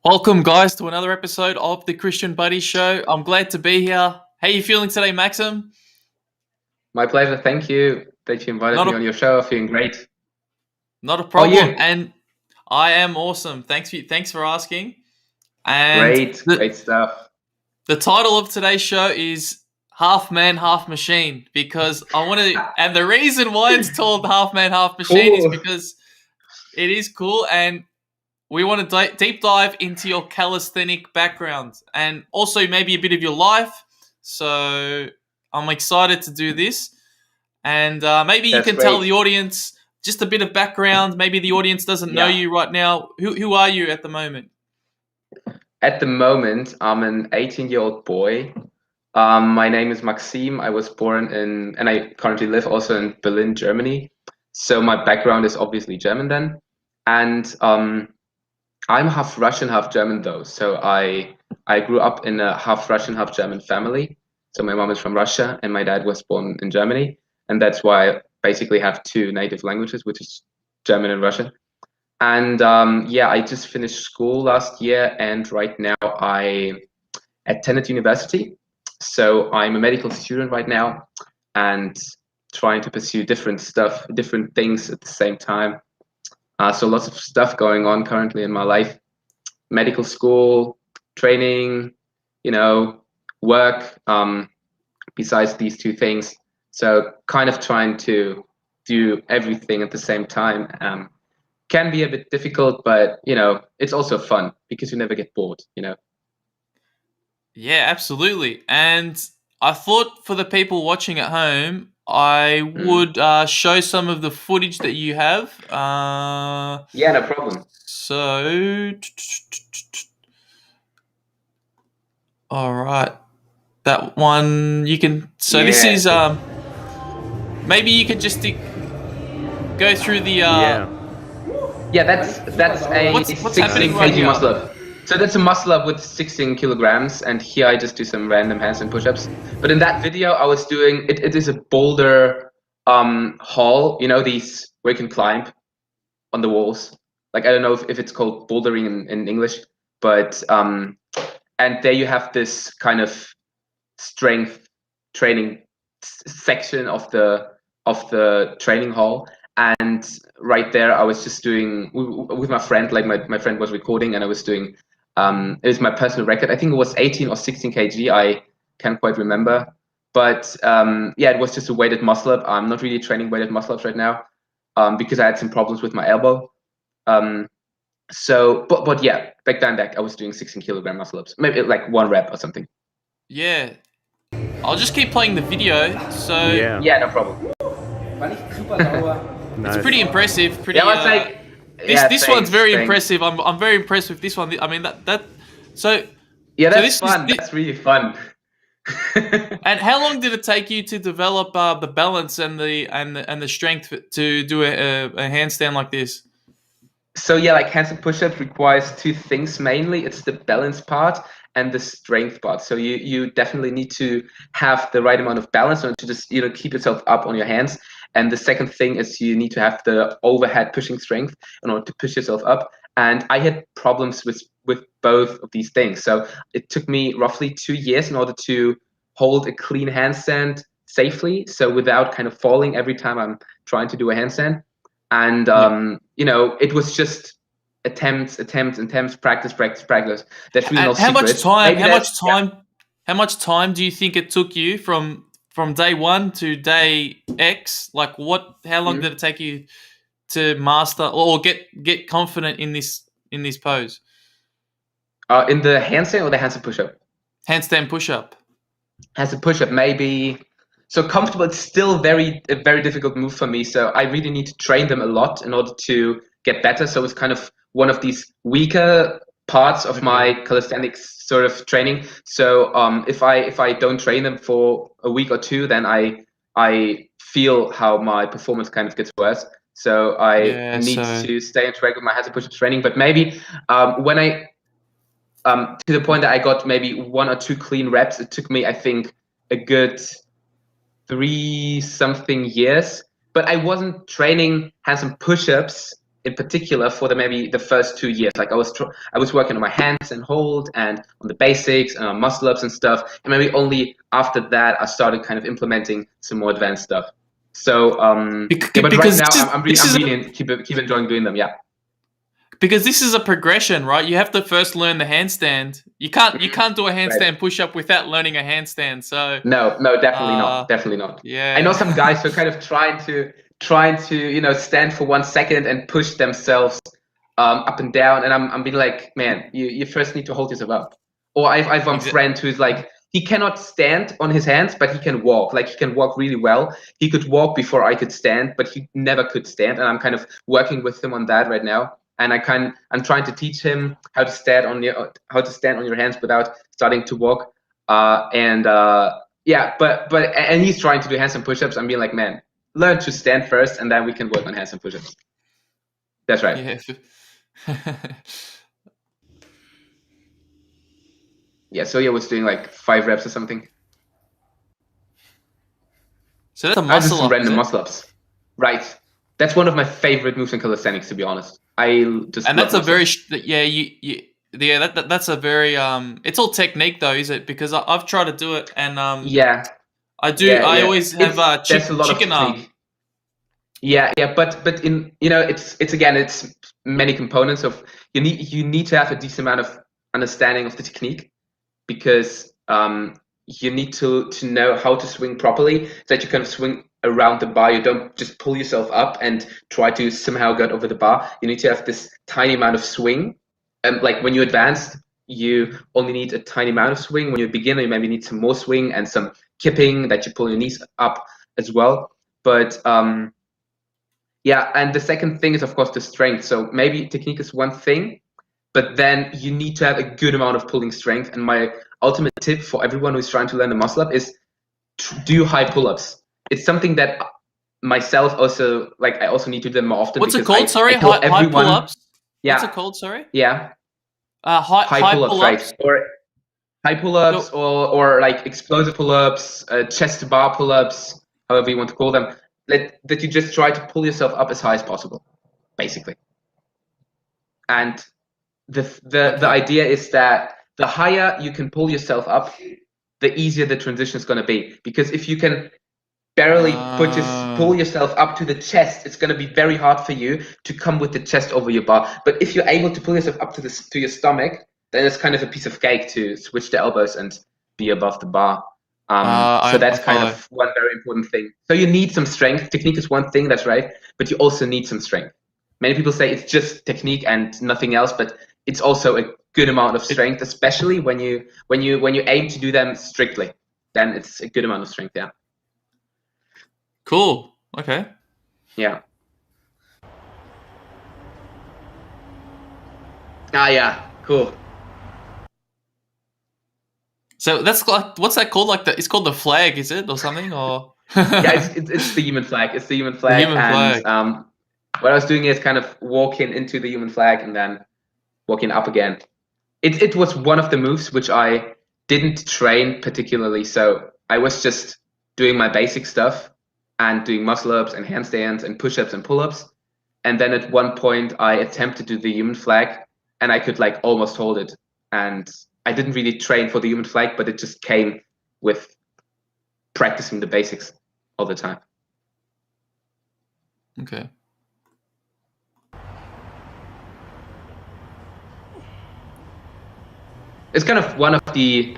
Welcome, guys, to another episode of the Christian Buddy Show. I'm glad to be here. How are you feeling today, Maxim? My pleasure. Thank you that you invited me on your show. I'm feeling great. Not a problem. you? And I am awesome. Thanks for asking. And great stuff. The title of today's show is Half Man, Half Machine, because I want to. And the reason why it's called Half Man, Half Machine is because it is cool, and we want to deep dive into your calisthenic background and also maybe a bit of your life. So I'm excited to do this. And maybe you can tell the audience just a bit of background. Maybe the audience doesn't know you right now. Who are you at the moment? At the moment, I'm an 18-year-old boy. My name is Maxim. I was born in, and I currently live also in Berlin, Germany. So my background is obviously German then. And I'm half Russian, half German though. So I grew up in a half Russian, half German family. So my mom is from Russia and my dad was born in Germany. And that's why I basically have two native languages, which is German and Russian. And I just finished school last year, and right now I attended university. So I'm a medical student right now and trying to pursue different things at the same time. So lots of stuff going on currently in my life: medical school, training, work. Besides these two things, so kind of trying to do everything at the same time. Can be a bit difficult, but it's also fun because you never get bored. Yeah, absolutely. And I thought for the people watching at home, I would show some of the footage that you have. Yeah, no problem. So, all right, that one you can. So this is maybe you could just go through the. Yeah, that's a what's 16 right kg muscle up. So that's a muscle up with 16 kilograms, and here I just do some random handstand push-ups. But in that video, I was doing it. It is a boulder haul. These where you can climb on the walls. Like, I don't know if it's called bouldering in English, but and there you have this kind of strength training section of the training hall. And right there, I was just doing with my friend. Like my friend was recording, and I was doing. It was my personal record. I think it was 18 or 16 kg. I can't quite remember, but it was just a weighted muscle up. I'm not really training weighted muscle ups right now, because I had some problems with my elbow. But yeah, back I was doing 16 kilogram muscle ups, maybe like one rep or something. Yeah, I'll just keep playing the video. So yeah, no problem. It's pretty impressive. This one's very impressive. I'm very impressed with this one. I mean So yeah, that's fun. That's really fun. And how long did it take you to develop the balance and the strength to do a handstand like this? So yeah, like handstand push-ups requires two things mainly. It's the balance part and the strength part. So you definitely need to have the right amount of balance in order to just keep yourself up on your hands. And the second thing is you need to have the overhead pushing strength in order to push yourself up. And I had problems with both of these things. So it took me roughly 2 years in order to hold a clean handstand safely, so without kind of falling every time I'm trying to do a handstand. And it was just attempts, practice. That's really not secret. How much time do you think it took you from day one to day X? Like how long did it take you to master or get confident in this pose? In the handstand or the handstand push-up? Handstand push-up. Handstand push-up, maybe. So comfortable, it's still a very difficult move for me. So I really need to train them a lot in order to get better. So it's kind of one of these weaker parts of my calisthenics sort of training. So if I don't train them for a week or two, then I feel how my performance kind of gets worse. So I need to stay on track with my handstand push-up training. But maybe when I to the point that I got maybe 1 or 2 clean reps, it took me, I think, a good 3-something years. But I wasn't training handstand push-ups in particular for maybe the first 2 years. Like I was working on my hands and hold and on the basics and on muscle ups and stuff. And maybe only after that I started kind of implementing some more advanced stuff. So yeah, but right now I'm really keep enjoying doing them. Yeah. Because this is a progression, right? You have to first learn the handstand. You can't do a handstand push-up without learning a handstand. So no, definitely not. Yeah, I know some guys who are kind of trying to stand for 1 second and push themselves up and down, and I'm being like, man, you first need to hold yourself up. Or I've one friend who's like, he cannot stand on his hands, but he can walk. Like he can walk really well. He could walk before I could stand, but he never could stand. And I'm kind of working with him on that right now. And I'm trying to teach him how to stand on your hands without starting to walk. Yeah, but he's trying to do handstand push-ups. I'm being like, man, learn to stand first, and then we can work on handstand push-ups. That's right. Yeah. Yeah, Soya was doing like 5 reps or something. So that's a muscle up. Random muscle ups. Right. That's one of my favorite moves in calisthenics, to be honest. That's a very that's a very it's all technique though, is it? Because I've tried to do it and yeah, I do. Yeah. I always have chicken arm. Yeah, but in it's many components of you need to have a decent amount of understanding of the technique, because you need to know how to swing properly so that you kind of swing around the bar. You don't just pull yourself up and try to somehow get over the bar. You need to have this tiny amount of swing. And like when you advance, you only need a tiny amount of swing. When you're a beginner, you maybe need some more swing and some kipping that you pull your knees up as well. But yeah, and the second thing is of course the strength. So maybe technique is one thing, but then you need to have a good amount of pulling strength. And my ultimate tip for everyone who's trying to learn the muscle up is to do high pull-ups. It's something that myself also, like, I also need to do them more often. What's it called? Sorry, high pull-ups? Yeah. What's it called? Sorry? Yeah. High pull-ups, right? Or high pull-ups, or like explosive pull-ups, chest to bar pull-ups, however you want to call them. That you just try to pull yourself up as high as possible, basically. And the idea is that the higher you can pull yourself up, the easier the transition is going to be. Because if you can barely pull yourself up to the chest, it's going to be very hard for you to come with the chest over your bar. But if you're able to pull yourself up to your stomach, then it's kind of a piece of cake to switch the elbows and be above the bar. So that's kind of one very important thing. So you need some strength. Technique is one thing, that's right, but you also need some strength. Many people say it's just technique and nothing else, but it's also a good amount of strength, especially when you aim to do them strictly. Then it's a good amount of strength. Yeah. Cool. Okay. Yeah. Yeah. Cool. So that's like, what's that called? Like it's called the flag, is it, or something? Or yeah, it's the human flag. It's the human flag. What I was doing is kind of walking into the human flag and then walking up again. It was one of the moves which I didn't train particularly. So I was just doing my basic stuff and doing muscle ups and handstands and push-ups and pull-ups. And then at one point I attempted to do the human flag and I could like almost hold it. And I didn't really train for the human flag, but it just came with practicing the basics all the time. Okay. It's kind of one of the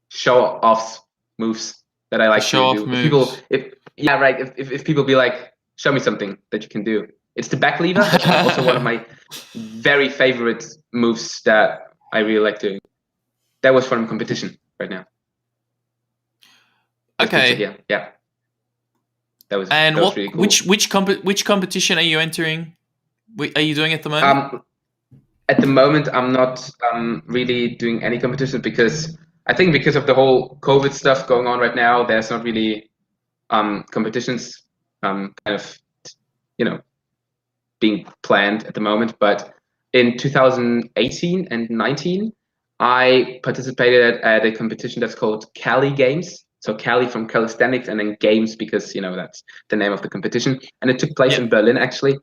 show-off moves that I like to do. If people be like, show me something that you can do. It's the back lever. That's also one of my very favorite moves that I really like doing. That was from competition right now. Okay. Yeah. That was really cool. Which competition are you entering? Are you doing at the moment? At the moment, I'm not really doing any competitions because I think because of the whole COVID stuff going on right now, there's not really competitions kind of being planned at the moment. But in 2018 and 19, I participated at a competition that's called Cali Games. So Cali from Calisthenics and then Games because that's the name of the competition. And it took place in Berlin actually.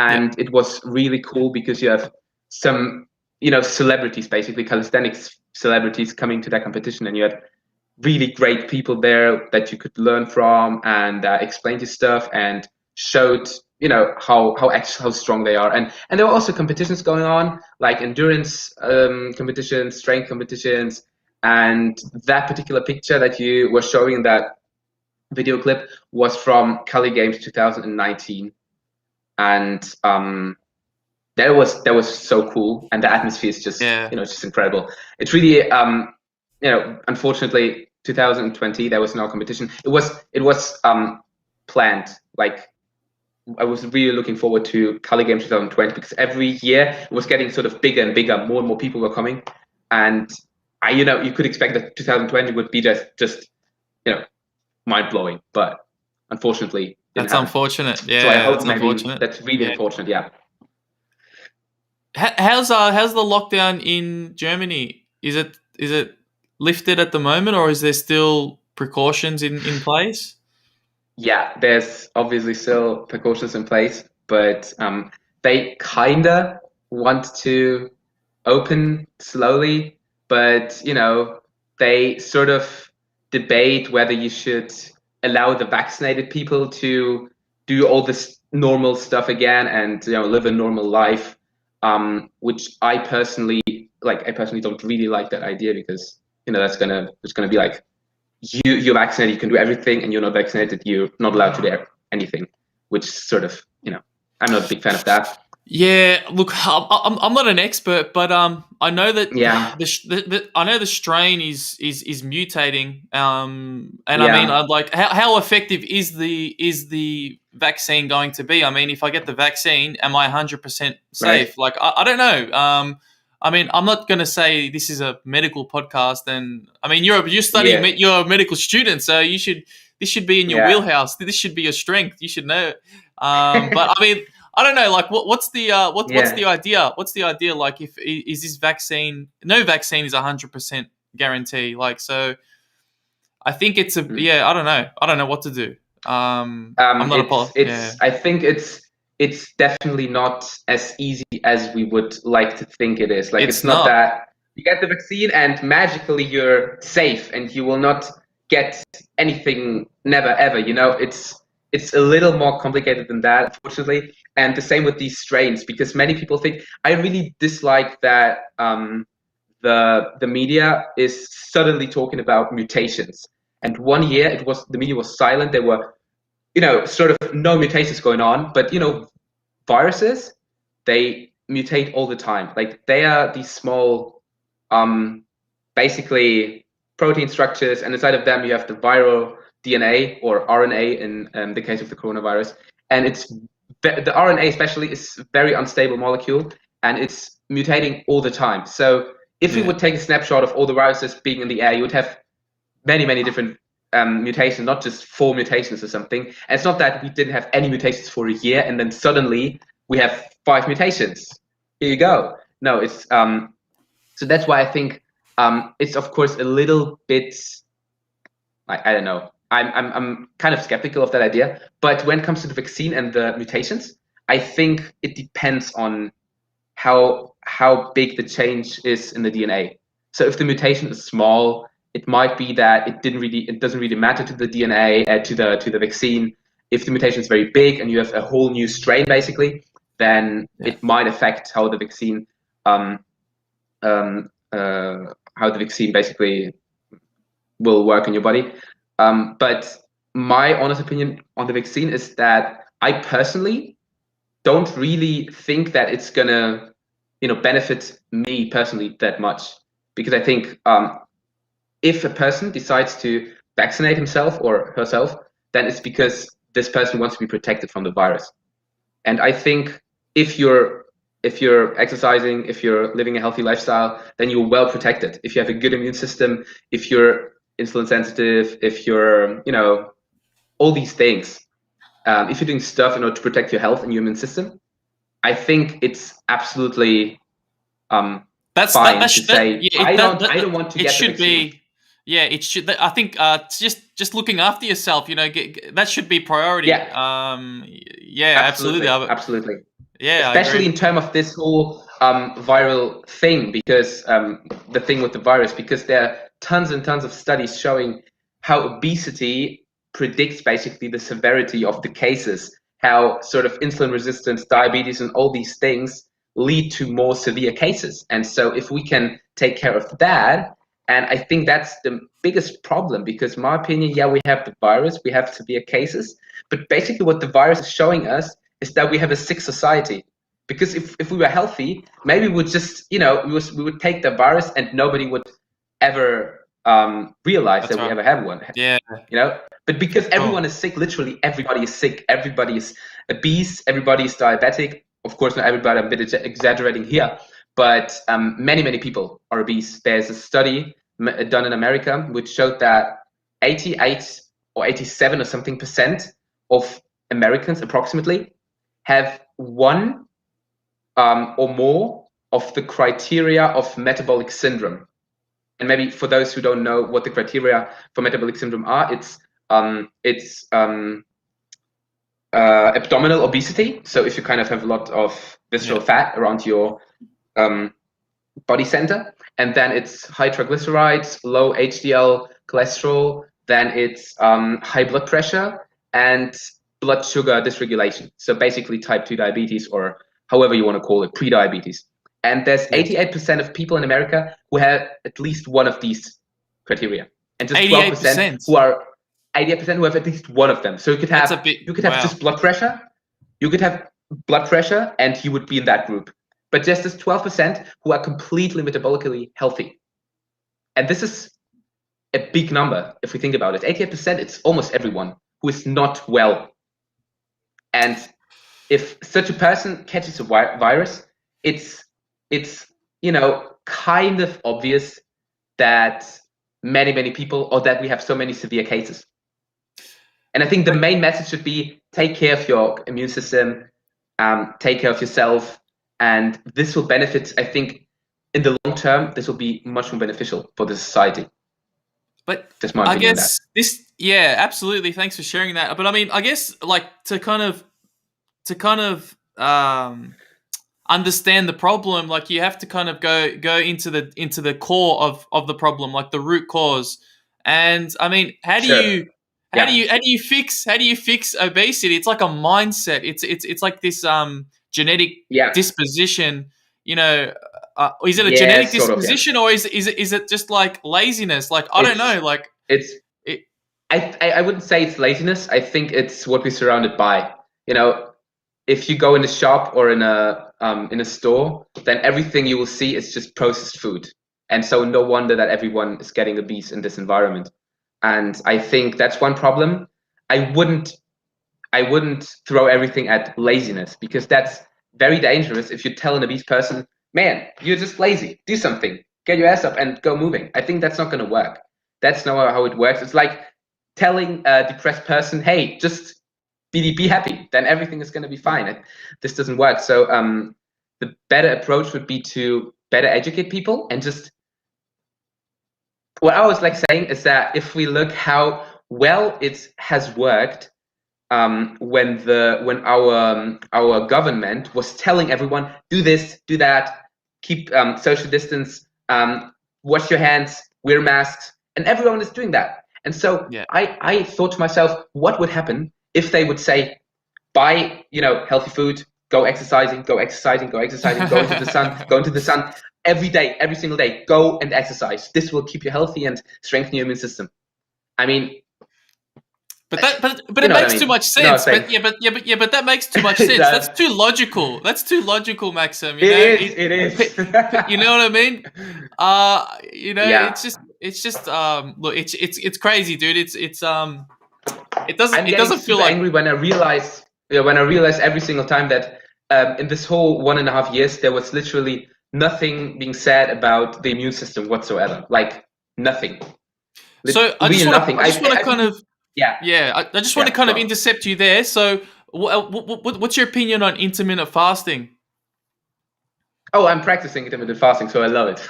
And it was really cool because you have some, celebrities, basically calisthenics celebrities coming to that competition, and you had really great people there that you could learn from and explain you stuff and showed how strong they are. And there were also competitions going on, like endurance competitions, strength competitions. And that particular picture that you were showing in that video clip was from Cali Games 2019. And that was so cool, and the atmosphere is just just incredible. It's really unfortunately 2020 there was no competition. It was planned. Like, I was really looking forward to Cali Games 2020 because every year it was getting sort of bigger and bigger. More and more people were coming, and you could expect that 2020 would be just mind blowing, but unfortunately that's unfortunate. Yeah, so I hope that's maybe unfortunate. that's really unfortunate. Yeah. How's the lockdown in Germany? Is it lifted at the moment, or is there still precautions in place? Yeah, there's obviously still precautions in place, but they kinda want to open slowly, but they sort of debate whether you should allow the vaccinated people to do all this normal stuff again and live a normal life, which I personally don't really like that idea, because it's gonna be like, you're vaccinated, you can do everything, and you're not vaccinated, you're not allowed to do anything, which sort of I'm not a big fan of that. Yeah, look, I'm not an expert, but I know that I know the strain is mutating, and I mean, I'd like, how effective is the vaccine going to be? I mean, if I get the vaccine, am I 100% safe? Right. Like, I don't know. I mean, I'm not going to say this is a medical podcast, and I mean, you're studying, you're a medical student, so this should be in your wheelhouse. This should be your strength. You should know. But I mean, I don't know. Like, what's the idea? What's the idea? Like, is this vaccine? No vaccine is 100% guarantee. Like, so I think it's a I don't know. I don't know what to do. I'm not I think it's definitely not as easy as we would like to think it is. Like, it's not that you get the vaccine and magically you're safe and you will not get anything, never ever. It's a little more complicated than that, unfortunately. And the same with these strains, because many people think, I really dislike that the media is suddenly talking about mutations. And 1 year the media was silent. There were sort of no mutations going on, but viruses, they mutate all the time. Like, they are these small basically protein structures, and inside of them you have the viral DNA or RNA in the case of the coronavirus. And the RNA especially is a very unstable molecule, and it's mutating all the time. So if we would take a snapshot of all the viruses being in the air, you would have many, many different mutations, not just 4 mutations or something. And it's not that we didn't have any mutations for a year and then suddenly we have 5 mutations. Here you go. No, it's so that's why I think it's of course a little bit, I don't know. I'm kind of skeptical of that idea. But when it comes to the vaccine and the mutations, I think it depends on how big the change is in the DNA. So if the mutation is small, it might be that it doesn't really matter to the DNA, to the vaccine. If the mutation is very big and you have a whole new strain, basically, then it might affect how the vaccine basically will work in your body. But my honest opinion on the vaccine is that I personally don't really think that it's gonna, benefit me personally that much, because I think if a person decides to vaccinate himself or herself, then it's because this person wants to be protected from the virus. And I think if you're exercising, if you're living a healthy lifestyle, then you're well protected. If you have a good immune system, if you're insulin sensitive, if you're, all these things, if you're doing stuff in order to protect your health and your immune system, I think it's absolutely fine to say, I don't want to get the vaccine. Yeah, it should. I think just looking after yourself, that should be priority. Yeah. Absolutely. Absolutely. Yeah, I especially agree. in terms of this whole viral thing, because the thing with the virus, because there are tons and tons of studies showing how obesity predicts basically the severity of the cases, how sort of insulin resistance, diabetes, and all these things lead to more severe cases. And so if we can take care of that, and I think that's the biggest problem, because in my opinion, yeah, we have the virus, we have severe cases, but basically what the virus is showing us is that we have a sick society. Because if we were healthy, maybe we would just, we would take the virus and nobody would ever realize That's that we right. ever have one. Yeah. But because everyone is sick, literally everybody is sick, everybody is obese, everybody is diabetic. Of course, not everybody, I'm a bit exaggerating here, but many, many people are obese. There's a study done in America which showed that 88 or 87 or something percent of Americans approximately have one or more of the criteria of metabolic syndrome. And maybe for those who don't know what the criteria for metabolic syndrome are, it's abdominal obesity. So if you kind of have a lot of visceral fat around your body center, and then it's high triglycerides, low HDL cholesterol, then it's high blood pressure and blood sugar dysregulation. So basically type 2 diabetes, or however you want to call it, pre-diabetes. And there's 88% of people in America who have at least one of these criteria, and just 12% who are 88% who have at least one of them. So you could have just blood pressure. You could have blood pressure, and you would be in that group. But just this 12% who are completely metabolically healthy, and this is a big number if we think about it. 88%, it's almost everyone who is not well. And if such a person catches a virus, it's kind of obvious that many people, or that we have so many severe cases. And I think the main message should be: take care of your immune system, take care of yourself, and this will benefit. I think in the long term, this will be much more beneficial for the society. But that's my opinion. I guess yeah, absolutely. Thanks for sharing that. But I mean, I guess like to kind of understand the problem, like you have to kind of go into the core of the problem, like the root cause. And I mean, how do you fix obesity? It's like a mindset. It's like this genetic disposition. Is it a genetic disposition, or is it just like laziness? Like I don't know. Like I wouldn't say it's laziness. I think it's what we're surrounded by. If you go in a shop or in a store, then everything you will see is just processed food. And so no wonder that everyone is getting obese in this environment. And I think that's one problem. I wouldn't throw everything at laziness, because that's very dangerous. If you tell an obese person, man, you're just lazy, do something, get your ass up and go moving, I think that's not going to work. That's not how it works. It's like telling a depressed person, hey, just be happy, then everything is going to be fine. This doesn't work. So the better approach would be to better educate people, and just what I was like saying is that if we look how well it has worked when our government was telling everyone, do this, do that, keep social distance, wash your hands, wear masks, and everyone is doing that. And so I thought to myself, what would happen if they would say, buy healthy food, go exercising, go into the sun every day, every single day, go and exercise. This will keep you healthy and strengthen your immune system. I mean, but it makes too much sense. But that makes too much sense. That's too logical. That's too logical, Maxim. It is. You know what I mean? It's just look, it's crazy, dude. It doesn't feel like angry when I realize every single time that in this whole 1.5 years there was literally nothing being said about the immune system whatsoever. Like nothing. So I just want to kind of intercept you there. So what's your opinion on intermittent fasting? Oh, I'm practicing intermittent fasting, so I love it.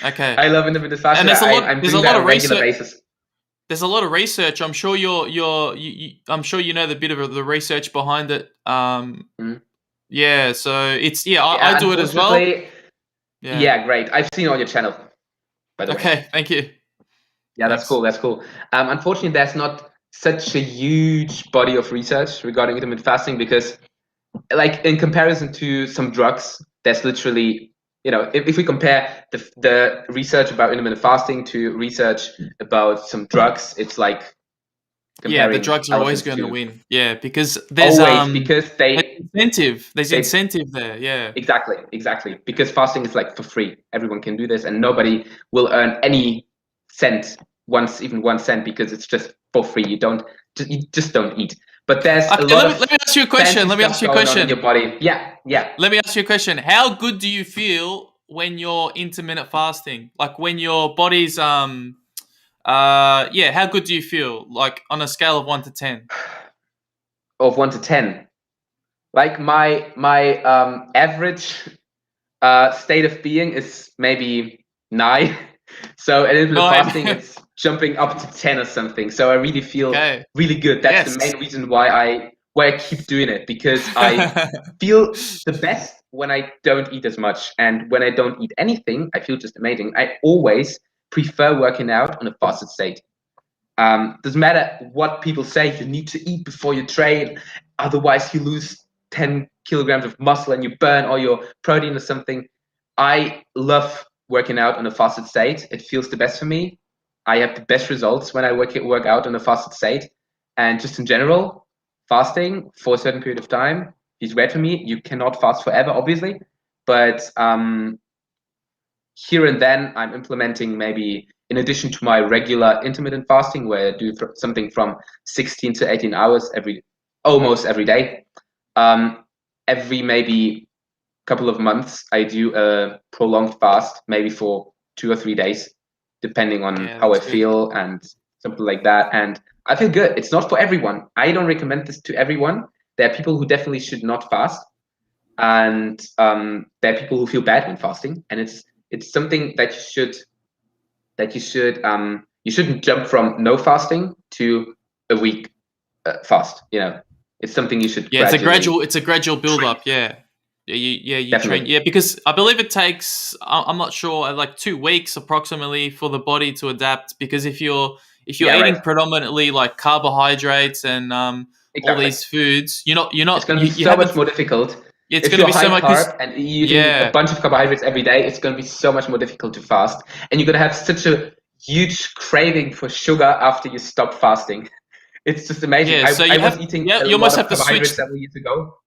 Okay. I love intermittent fasting. And there's a lot of research. There's a lot of research. I'm sure I'm sure you know the bit of the research behind it. Yeah, so it's I Yeah, do it as well. unfortunately, yeah, great. I've seen on your channel, by the way. Okay, thank you. Yeah, that's Thanks. cool. That's cool. Unfortunately, there's not such a huge body of research regarding intermittent fasting because, like, in comparison to some drugs, there's literally, if we compare the research about intermittent fasting to research about some drugs, it's like Yeah, the comparing drugs are always elephants going to to win. Yeah, because always because there's incentive. There's they incentive there. Yeah. exactly because fasting is like for free. Everyone can do this, and nobody will earn any cent even 1 cent because it's just for free. You just don't eat. But there's a Okay, lot let of me ask you a question. fancy Let me ask stuff you a going on in your question. body. Yeah. Let me ask you a question. How good do you feel when you're intermittent fasting? Like when your body's how good do you feel? Like on a scale of 1 to 10? Of 1 to 10, like my average state of being is maybe 9. So a little bit of 9. fasting, it's jumping up to 10 or something. So I really feel Okay. really good. That's the Yes. main reason why I keep doing it, because I feel the best when I don't eat as much. And when I don't eat anything, I feel just amazing. I always prefer working out on a fasted state. Doesn't matter what people say, you need to eat before you train, otherwise you lose 10 kilograms of muscle and you burn all your protein or something. I love working out on a fasted state. It feels the best for me. I have the best results when I work out on a fasted state. And just in general, fasting for a certain period of time is great for me. You cannot fast forever, obviously, but here and then I'm implementing, maybe in addition to my regular intermittent fasting, where I do something from 16 to 18 hours almost every day. Every maybe couple of months, I do a prolonged fast, maybe for 2 or 3 days, depending on Yeah, how I that's good. feel and something like that. And I feel good. It's not for everyone. I don't recommend this to everyone. There are people who definitely should not fast, and there are people who feel bad when fasting, and it's something that you shouldn't jump from no fasting to a week fast. It's something you should Yeah, gradually it's a gradual build train. up. Yeah. You train. Definitely. Yeah, because I believe it takes. I'm not sure, like 2 weeks approximately for the body to adapt. Because if you're Yeah, eating right. predominantly like carbohydrates and all Exactly. these foods, It's going to be you so much haven't. more difficult. It's If going to you're be so high much. Cause, carb and you're eating a yeah, bunch of carbohydrates every day, it's going to be so much more difficult to fast. And you're going to have such a huge craving for sugar after you stop fasting. It's just amazing. yeah. So I was eating a you lot almost of have to switch. carbohydrates several years ago.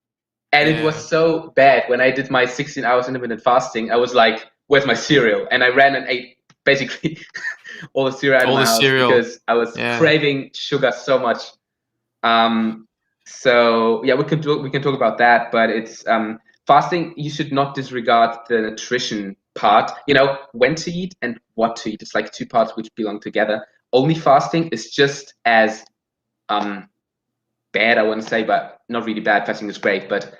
And it was Yeah, so bad when I did my 16 hours intermittent fasting. I was like, where's my cereal? And I ran and ate basically all the cereal out of all my the house cereal. because I was Yeah. craving sugar so much. So yeah, we can talk about that, but it's fasting. You should not disregard the nutrition part. When to eat and what to eat. It's like two parts which belong together. Only fasting is just as bad, I wouldn't say, but not really bad. Fasting is great, but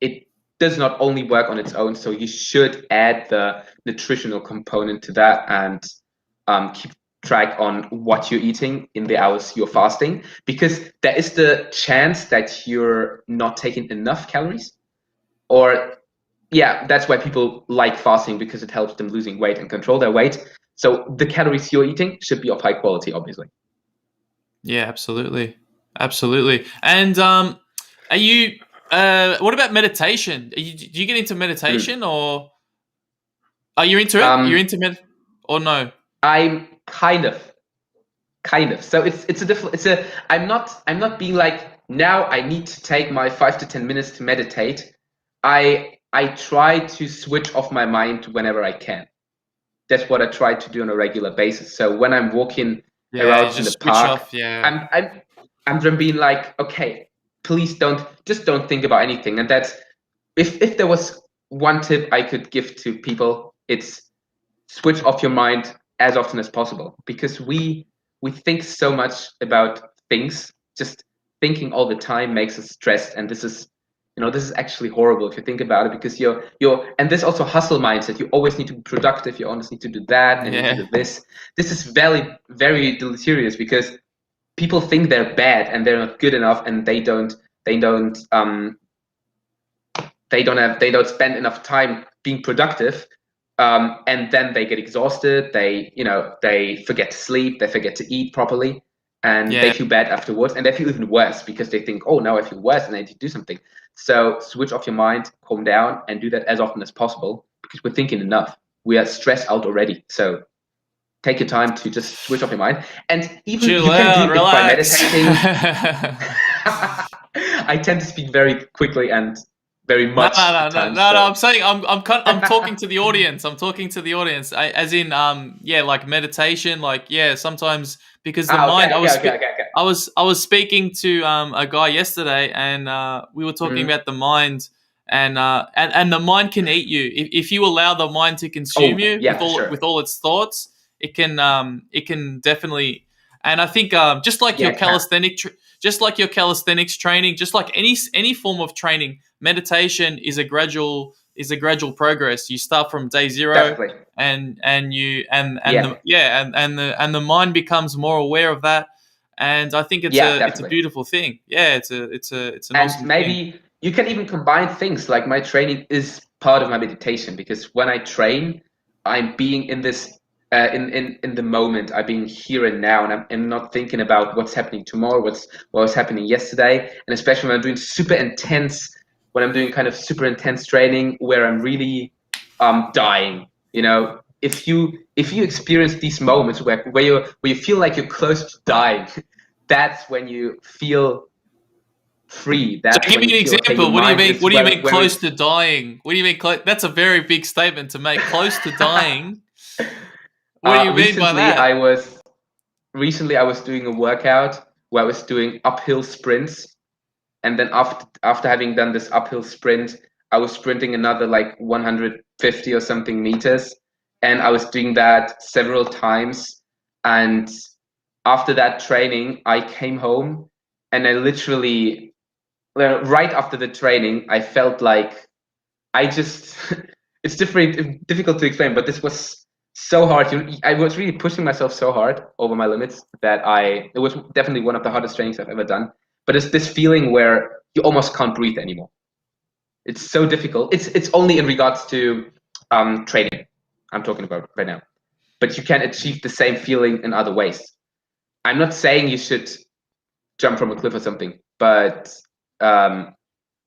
it does not only work on its own. So you should add the nutritional component to that and keep track on what you're eating in the hours you're fasting, because there is the chance that you're not taking enough calories. Or yeah, that's why people like fasting, because it helps them losing weight and control their weight. So the calories you're eating should be of high quality, obviously. Yeah, absolutely, absolutely. And are you? What about meditation? Do you get into Mm. meditation, or are you into it? You're Um, into or no? I'm kind of. So it's a different. I'm not being like, now I need to take my 5 to 10 minutes to meditate. I try to switch off my mind whenever I can. That's what I try to do on a regular basis. So when I'm walking Yeah, you around in the just switch park, off. Yeah, I'm just being like, okay, please don't think about anything. And that's, if there was one tip I could give to people, it's switch off your mind as often as possible, because we think so much about things. Just thinking all the time makes us stressed, and this is actually horrible if you think about it, because and this also hustle mindset. You always need to be productive. You always need to do that and need to yeah, do this. This is very, very deleterious, because people think they're bad and they're not good enough, and they don't they don't spend enough time being productive, and then they get exhausted. They forget to sleep, they forget to eat properly, and they feel bad afterwards, and they feel even worse because they think, oh, now I feel worse and I need to do something. So switch off your mind, calm down, and do that as often as possible, because we're thinking enough. We are stressed out already. So take your time to just switch off your mind, and even Chill you can out, do it by meditating. I tend to speak very quickly and very much. No. I'm saying I'm talking to the audience. I'm talking to the audience. As in, like meditation. Like, sometimes because the mind. I was speaking to a guy yesterday, and we were talking about the mind, and the mind can eat you if you allow the mind to consume you with all its thoughts. It can definitely, and I think just like your calisthenics training, just like any form of training, meditation is a gradual progress. You start from day zero, definitely. and the mind becomes more aware of that, and I think it's a beautiful thing. It's an awesome maybe thing. You can even combine things. Like, my training is part of my meditation, because when I train, I'm being in this in the moment. I'm being here and now, and I'm not thinking about what's happening tomorrow, what was happening yesterday. And especially when I'm doing kind of super intense training where I'm really dying. If you experience these moments where you feel like you're close to dying, that's when you feel free. So give me an example. What do you mean? What do you mean close to dying? What do you mean close? That's a very big statement to make. Close to dying. What do you mean by that? Recently, I was doing a workout where I was doing uphill sprints, and then after having done this uphill sprint, I was sprinting another like 150 or something meters, and I was doing that several times. And after that training, I came home, and I literally, right after the training, I felt like it's difficult to explain, but this was so hard. I was really pushing myself so hard over my limits that it was definitely one of the hardest trainings I've ever done. But it's this feeling where you almost can't breathe anymore. It's so difficult. It's only in regards to training I'm talking about right now. But you can achieve the same feeling in other ways. I'm not saying you should jump from a cliff or something, but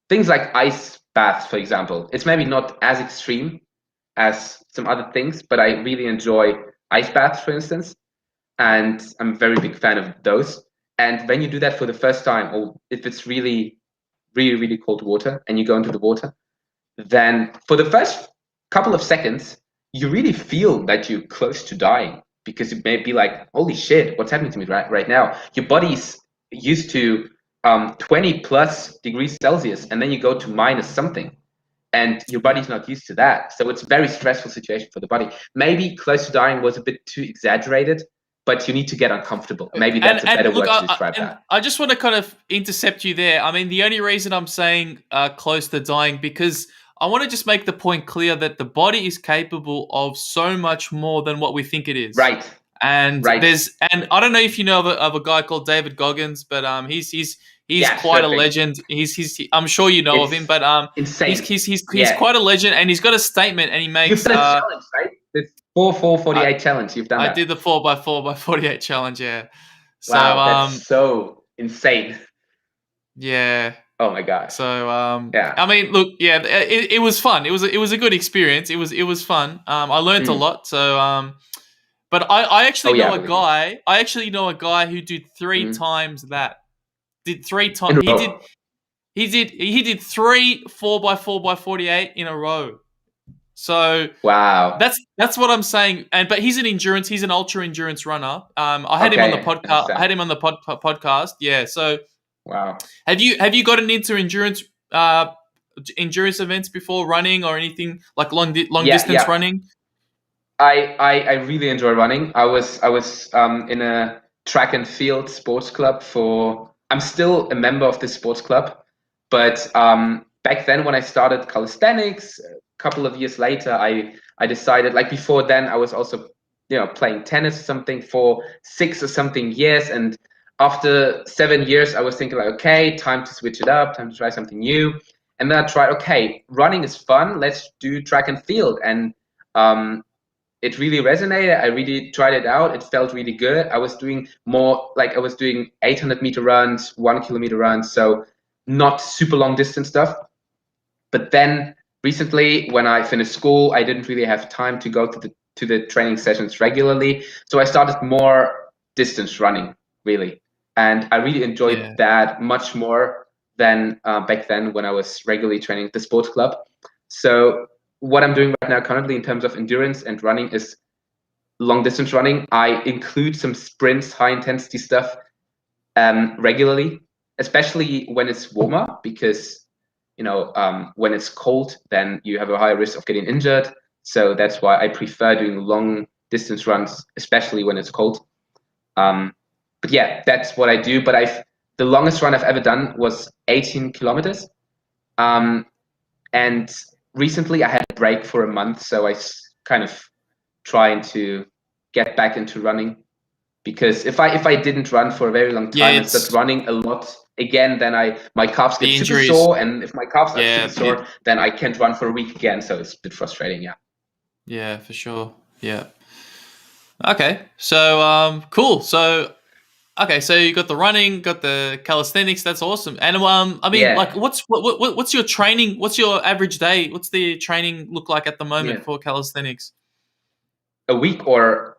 things like ice baths, for example, it's maybe not as extreme as some other things, but I really enjoy ice baths, for instance, and I'm a very big fan of those. And when you do that for the first time, or if it's really, really, really cold water and you go into the water, then for the first couple of seconds, you really feel that you're close to dying, because it may be like, holy shit, what's happening to me right now? Your body's used to 20 plus degrees Celsius, and then you go to minus something, and your body's not used to that. So it's a very stressful situation for the body. Maybe close to dying was a bit too exaggerated, but you need to get uncomfortable. Maybe that's a better word to describe that. I just want to kind of intercept you there. I mean, the only reason I'm saying close to dying, because I want to just make the point clear that the body is capable of so much more than what we think it is. Right. And I don't know if you know of a guy called David Goggins, but he's quite a legend. I'm sure you know of him, but insane. He's quite a legend, and he's got a statement, and he makes. You've done a challenge, right? The 4x4 challenge. You've done that. I did the 4x4 challenge. Yeah. Wow, that's so insane. Yeah. Oh my gosh. So yeah. I mean, look, yeah, it was fun. It was a good experience. It was fun. I learned a lot. So but I actually know a guy. I actually know a guy who did 3 times that. Did 3 times. He did 3 4x4x48 in a row. So wow, that's what I'm saying. But he's an ultra endurance runner. I had him on the podcast. I had him on the podcast. Yeah. So wow. Have you gotten into endurance events before, running or anything like long distance running? I really enjoy running. I was in a track and field sports club I'm still a member of this sports club, but back then when I started calisthenics, a couple of years later, I decided, like before then, I was also playing tennis or something for 6 or something years, and after 7 years, I was thinking like, okay, time to switch it up, time to try something new. And then I tried, okay, running is fun. Let's do track and field. And it really resonated. I really tried it out. It felt really good. I was doing more, like I was doing 800-meter runs, 1 kilometer runs. So not super long distance stuff. But then recently, when I finished school, I didn't really have time to go to the training sessions regularly. So I started more distance running, really. And I really enjoyed that much more than back then when I was regularly training at the sports club. So what I'm doing right now currently in terms of endurance and running is long distance running. I include some sprints, high intensity stuff regularly, especially when it's warmer, because when it's cold, then you have a higher risk of getting injured. So that's why I prefer doing long distance runs, especially when it's cold. But yeah, that's what I do. But the longest run I've ever done was 18 kilometers. And recently I had a break for a month, so I kind of trying to get back into running. Because if I didn't run for a very long time and start running a lot again, then my calves get super sore, and if my calves are super sore, then I can't run for a week again. So it's a bit frustrating, yeah. Yeah, for sure. Yeah. Okay. So cool. So so you got the running, got the calisthenics. That's awesome. And I mean, like, what's your training? What's your average day? What's the training look like at the moment for calisthenics? A week, or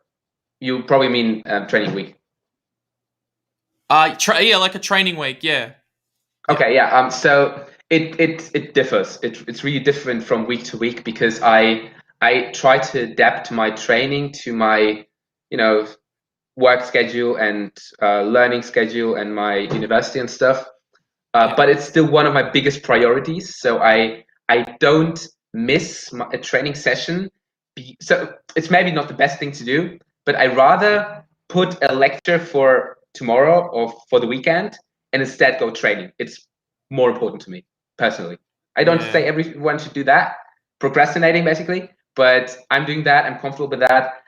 you probably mean training week? Like a training week. Yeah. Okay. Yeah. So it differs. It's really different from week to week, because I try to adapt my training to my work schedule and learning schedule and my university and stuff. But it's still one of my biggest priorities. So I don't miss a training session. So it's maybe not the best thing to do, but I rather put a lecture for tomorrow or for the weekend and instead go training. It's more important to me personally. I don't say everyone should do that, procrastinating basically, but I'm doing that. I'm comfortable with that.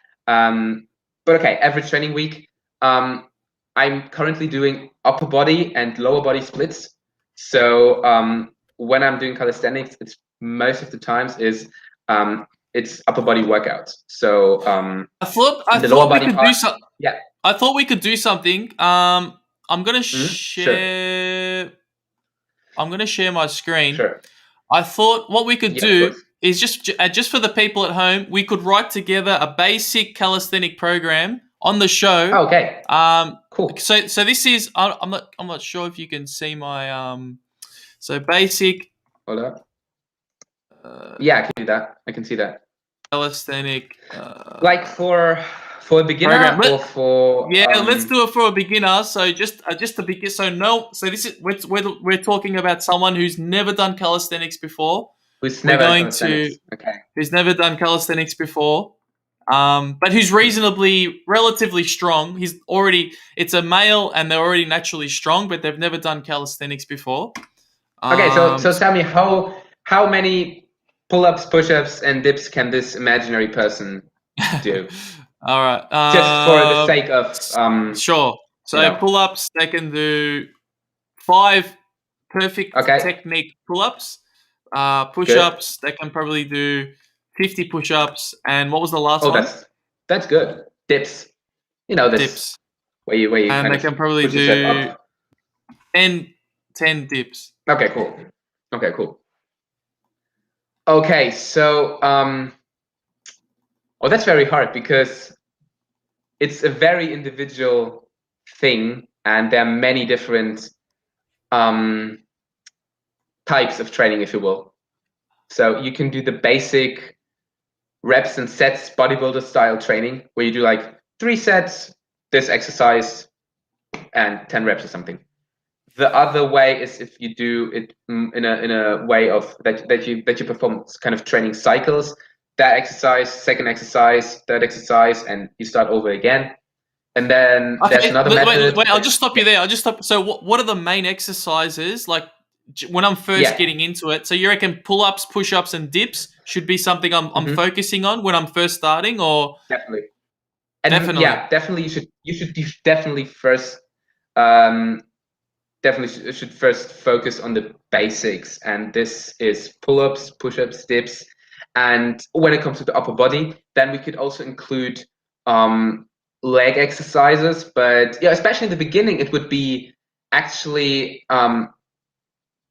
But okay, average training week. I'm currently doing upper body and lower body splits. So when I'm doing calisthenics, it's most of the times it's upper body workouts. So I thought we could do something. Yeah, I thought we could do something. I'm gonna share. Sure. I'm gonna share my screen. Sure. I thought what we could do is just for the people at home, we could write together a basic calisthenic program on the show. Oh, okay. Cool. So this is I'm not sure if you can see my so basic. Hold up. Yeah, I can do that. I can see that. Calisthenic. Like for a beginner or for let's do it for a beginner. So just to begin. So this is we're talking about someone who's never done calisthenics before. Who's never done calisthenics before. But who's relatively strong. It's a male and they're already naturally strong, but they've never done calisthenics before. Okay, so tell me how many pull-ups, push-ups, and dips can this imaginary person do? All right. Just for the sake of sure. So pull-ups, they can do 5 perfect technique pull-ups. Push-ups, they can probably do 50 push-ups. And what was the last one? That's good. Dips. Dips. Where you and they can probably do 10 dips. Okay, cool. Okay, so that's very hard because it's a very individual thing, and there are many different types of training, if you will. So you can do the basic reps and sets bodybuilder style training where you do like 3 sets, this exercise, and 10 reps or something. The other way is if you do it in a way of that you perform kind of training cycles. That exercise, second exercise, third exercise, and you start over again. And then there's another method. Wait, I'll just stop you there. So what are the main exercises? Like when I'm first getting into it, so you reckon pull-ups, push-ups, and dips should be something I'm focusing on when I'm first starting, or definitely. And definitely. Yeah, definitely. You should definitely first definitely should first focus on the basics, and this is pull-ups, push-ups, dips. And when it comes to the upper body, then we could also include leg exercises. But yeah, especially in the beginning, it would be actually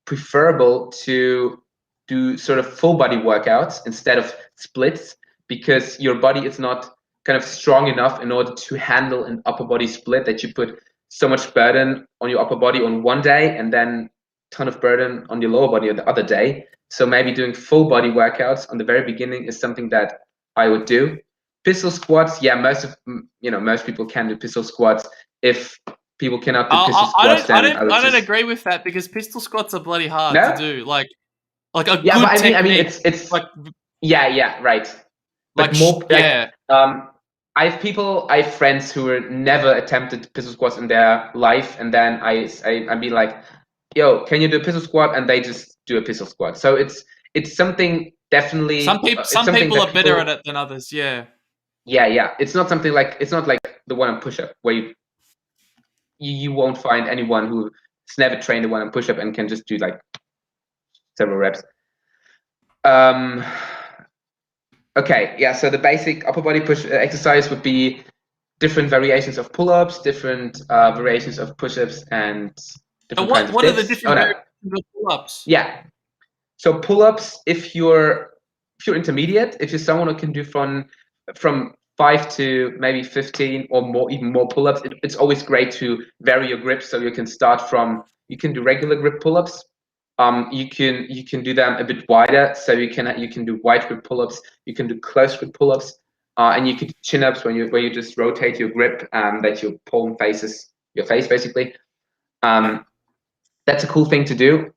preferable to do sort of full body workouts instead of splits, because your body is not kind of strong enough in order to handle an upper body split, that you put so much burden on your upper body on one day and then ton of burden on your lower body on the other day. So maybe doing full body workouts on the very beginning is something that I would do. Pistol squats, yeah, most people can do pistol squats. If people cannot do pistol squats, I don't agree with that, because pistol squats are bloody hard to do. Like a good technique. I mean, it's like right. But more I have friends who were never attempted pistol squats in their life, and then I'd be like, yo, can you do a pistol squat? And they just do a pistol squat. So it's something definitely. Some people are better at it than others. Yeah. Yeah. It's not like the one-arm push-up where you won't find anyone who's never trained a one-arm push-up and can just do like several reps. Okay, yeah, so the basic upper body push exercise would be different variations of pull-ups, different variations of push-ups, and different kinds of what dips. Are the different variations of pull-ups? Yeah, so pull-ups, if you're intermediate, if you're someone who can do from 5 to maybe 15 or more, even more pull-ups, it's always great to vary your grip. So you can you can do regular grip pull-ups. You can do them a bit wider, so you can do wide grip pull-ups, you can do close grip pull-ups, and you can do chin-ups when you just rotate your grip, that your palm faces your face basically. That's a cool thing to do,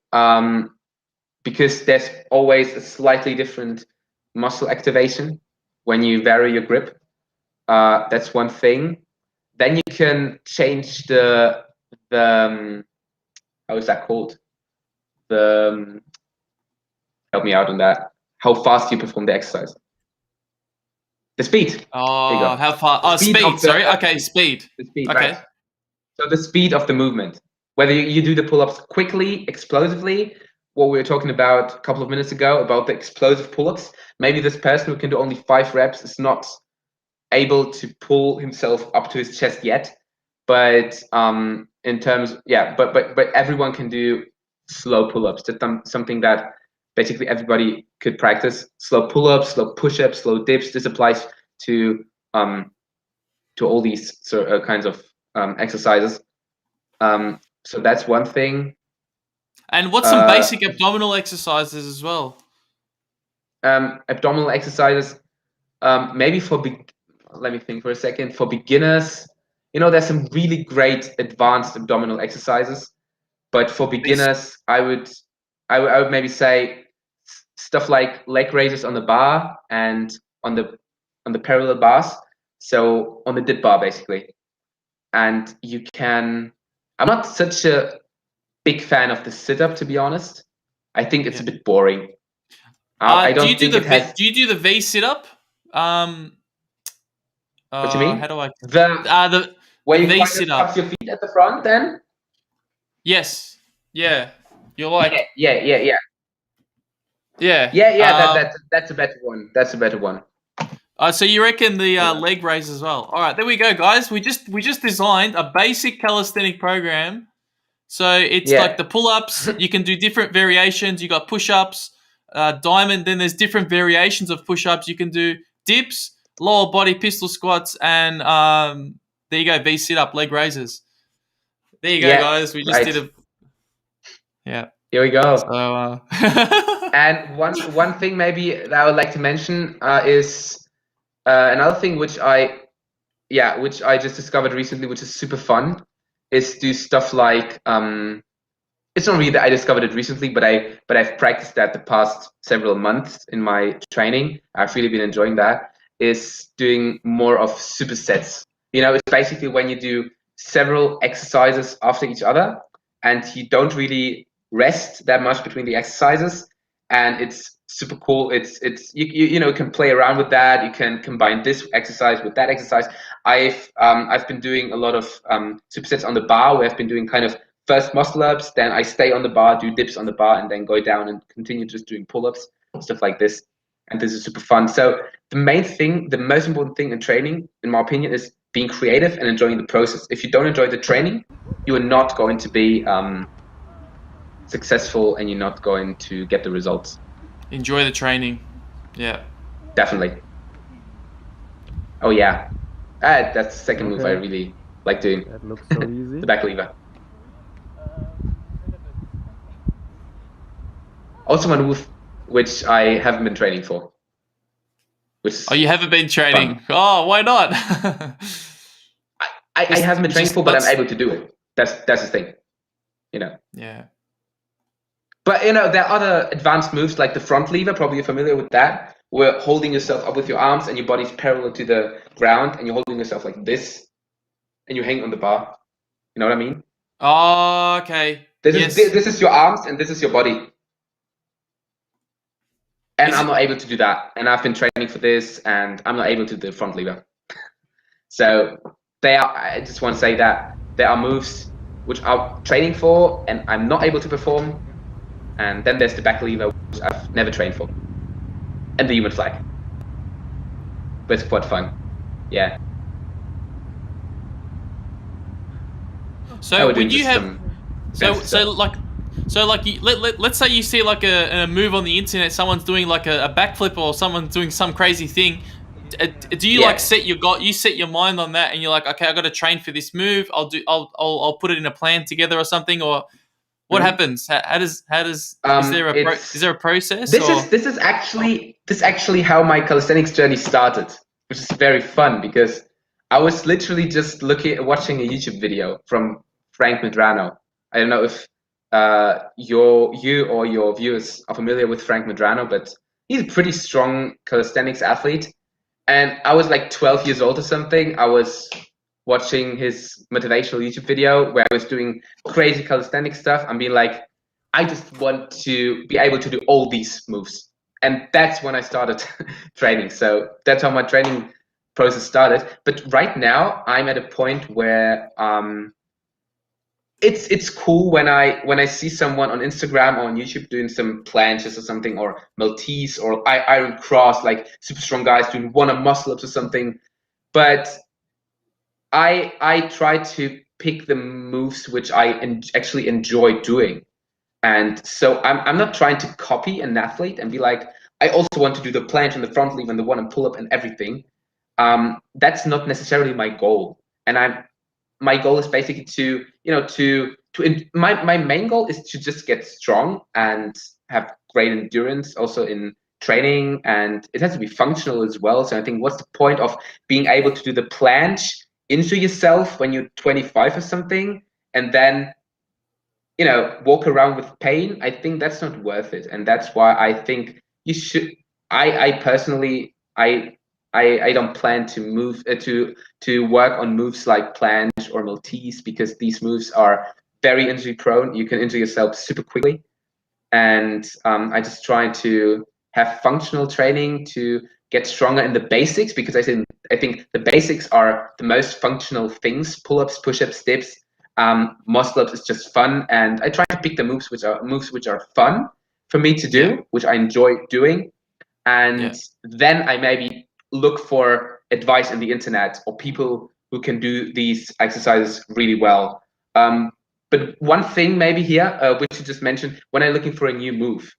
because there's always a slightly different muscle activation when you vary your grip. That's one thing. Then you can change the how is that called? Help me out on that. How fast you perform the exercise? The speed. Oh, how far? Oh, speed. Sorry. Okay, speed. The speed. Okay. Right. So the speed of the movement. Whether you do the pull-ups quickly, explosively, what we were talking about a couple of minutes ago about the explosive pull-ups. Maybe this person who can do only 5 reps is not able to pull himself up to his chest yet. But in terms, but everyone can do slow pull-ups. That's something that basically everybody could practice. Slow pull-ups, slow push-ups, slow dips. This applies to all these kinds of exercises. So that's one thing. And what's some basic abdominal exercises as well? Abdominal exercises, maybe let me think for a second. For beginners, there's some really great advanced abdominal exercises. But for beginners, I would maybe say stuff like leg raises on the bar and on the parallel bars. So on the dip bar basically. And I'm not such a big fan of the sit-up, to be honest. I think it's a bit boring. I don't think it has. Do you do the V sit-up? What do you mean? How do I? The where you V sit-up. Up your feet at the front, then. Yes. Yeah. You're like. Yeah. That's a better one. That's a better one. So you reckon the leg raise as well? All right, there we go, guys. We just designed a basic calisthenic program. So it's like the pull-ups. You can do different variations. You got push-ups, diamond. Then there's different variations of push-ups. You can do dips, lower body pistol squats, and there you go, V sit-up, leg raises. There you go, guys. We just did a. Yeah. Here we go. So, and one thing maybe that I would like to mention is another thing which I just discovered recently, which is super fun, is do stuff like it's not really that I discovered it recently, but I've practiced that the past several months in my training. I've really been enjoying that. Is doing more of supersets. It's basically when you do several exercises after each other, and you don't really rest that much between the exercises, and it's super cool. It's you can play around with that. You can combine this exercise with that exercise. I've been doing a lot of supersets on the bar, where I've been doing kind of first muscle ups, then I stay on the bar, do dips on the bar, and then go down and continue just doing pull-ups, stuff like this. And this is super fun. So the most important thing in training, in my opinion, is being creative and enjoying the process. If you don't enjoy the training, you are not going to be successful, and you're not going to get the results. Enjoy the training. Yeah. Definitely. Oh yeah. That's the second move I really like doing. That looks so easy. The back lever. Also one move which I haven't been training for. Oh, you haven't been training? Fun. Oh, why not? I haven't been training for, but I'm able to do it. That's the thing. You know. Yeah. But you know, there are other advanced moves like the front lever, probably you're familiar with that, where holding yourself up with your arms and your body's parallel to the ground, and you're holding yourself like this, and you hang on the bar. You know what I mean? Oh, okay. This is your arms and this is your body. And I'm not able to do that. And I've been training for this, and I'm not able to do the front lever. So I just want to say that there are moves which I'm training for and I'm not able to perform. And then there's the back lever, which I've never trained for. And the human flag. But it's quite fun. Yeah. So when you have... So like let's say you see like a move on the internet, someone's doing like a backflip or someone's doing some crazy thing. Do you like set your mind on that, and you're like, okay, I got to train for this move. I'll put it in a plan together or something, or what happens? How does is there a process? This is actually how my calisthenics journey started, which is very fun because I was literally just watching a YouTube video from Frank Medrano. I don't know if you or your viewers are familiar with Frank Medrano, but he's a pretty strong calisthenics athlete. And I was like 12 years old or something. I was watching his motivational YouTube video where I was doing crazy calisthenics stuff. I'm being like, I just want to be able to do all these moves. And that's when I started training. So that's how my training process started. But right now I'm at a point where it's cool when I see someone on Instagram or on YouTube doing some planches or something, or Maltese or iron cross, like super strong guys doing one-arm muscle-ups or something. But I try to pick the moves which I actually enjoy doing. And so I'm not trying to copy an athlete and be like, I also want to do the planche and the front lever and the one-arm pull-up and everything. That's not necessarily my goal. And my goal is basically my main goal is to just get strong and have great endurance also in training, and it has to be functional as well. So I think, what's the point of being able to do the planche into yourself when you're 25 or something, and then walk around with pain? I think that's not worth it, and that's why I think you should. I personally I don't plan to move to work on moves like planche or Maltese, because these moves are very injury prone. You can injure yourself super quickly, and I just try to have functional training to get stronger in the basics, because I think the basics are the most functional things. Pull-ups, push-ups, dips, muscle-ups is just fun, and I try to pick the moves which are fun for me to do, which I enjoy doing, and then I maybe look for advice on the internet or people who can do these exercises really well. But one thing maybe here, which you just mentioned, when I'm looking for a new move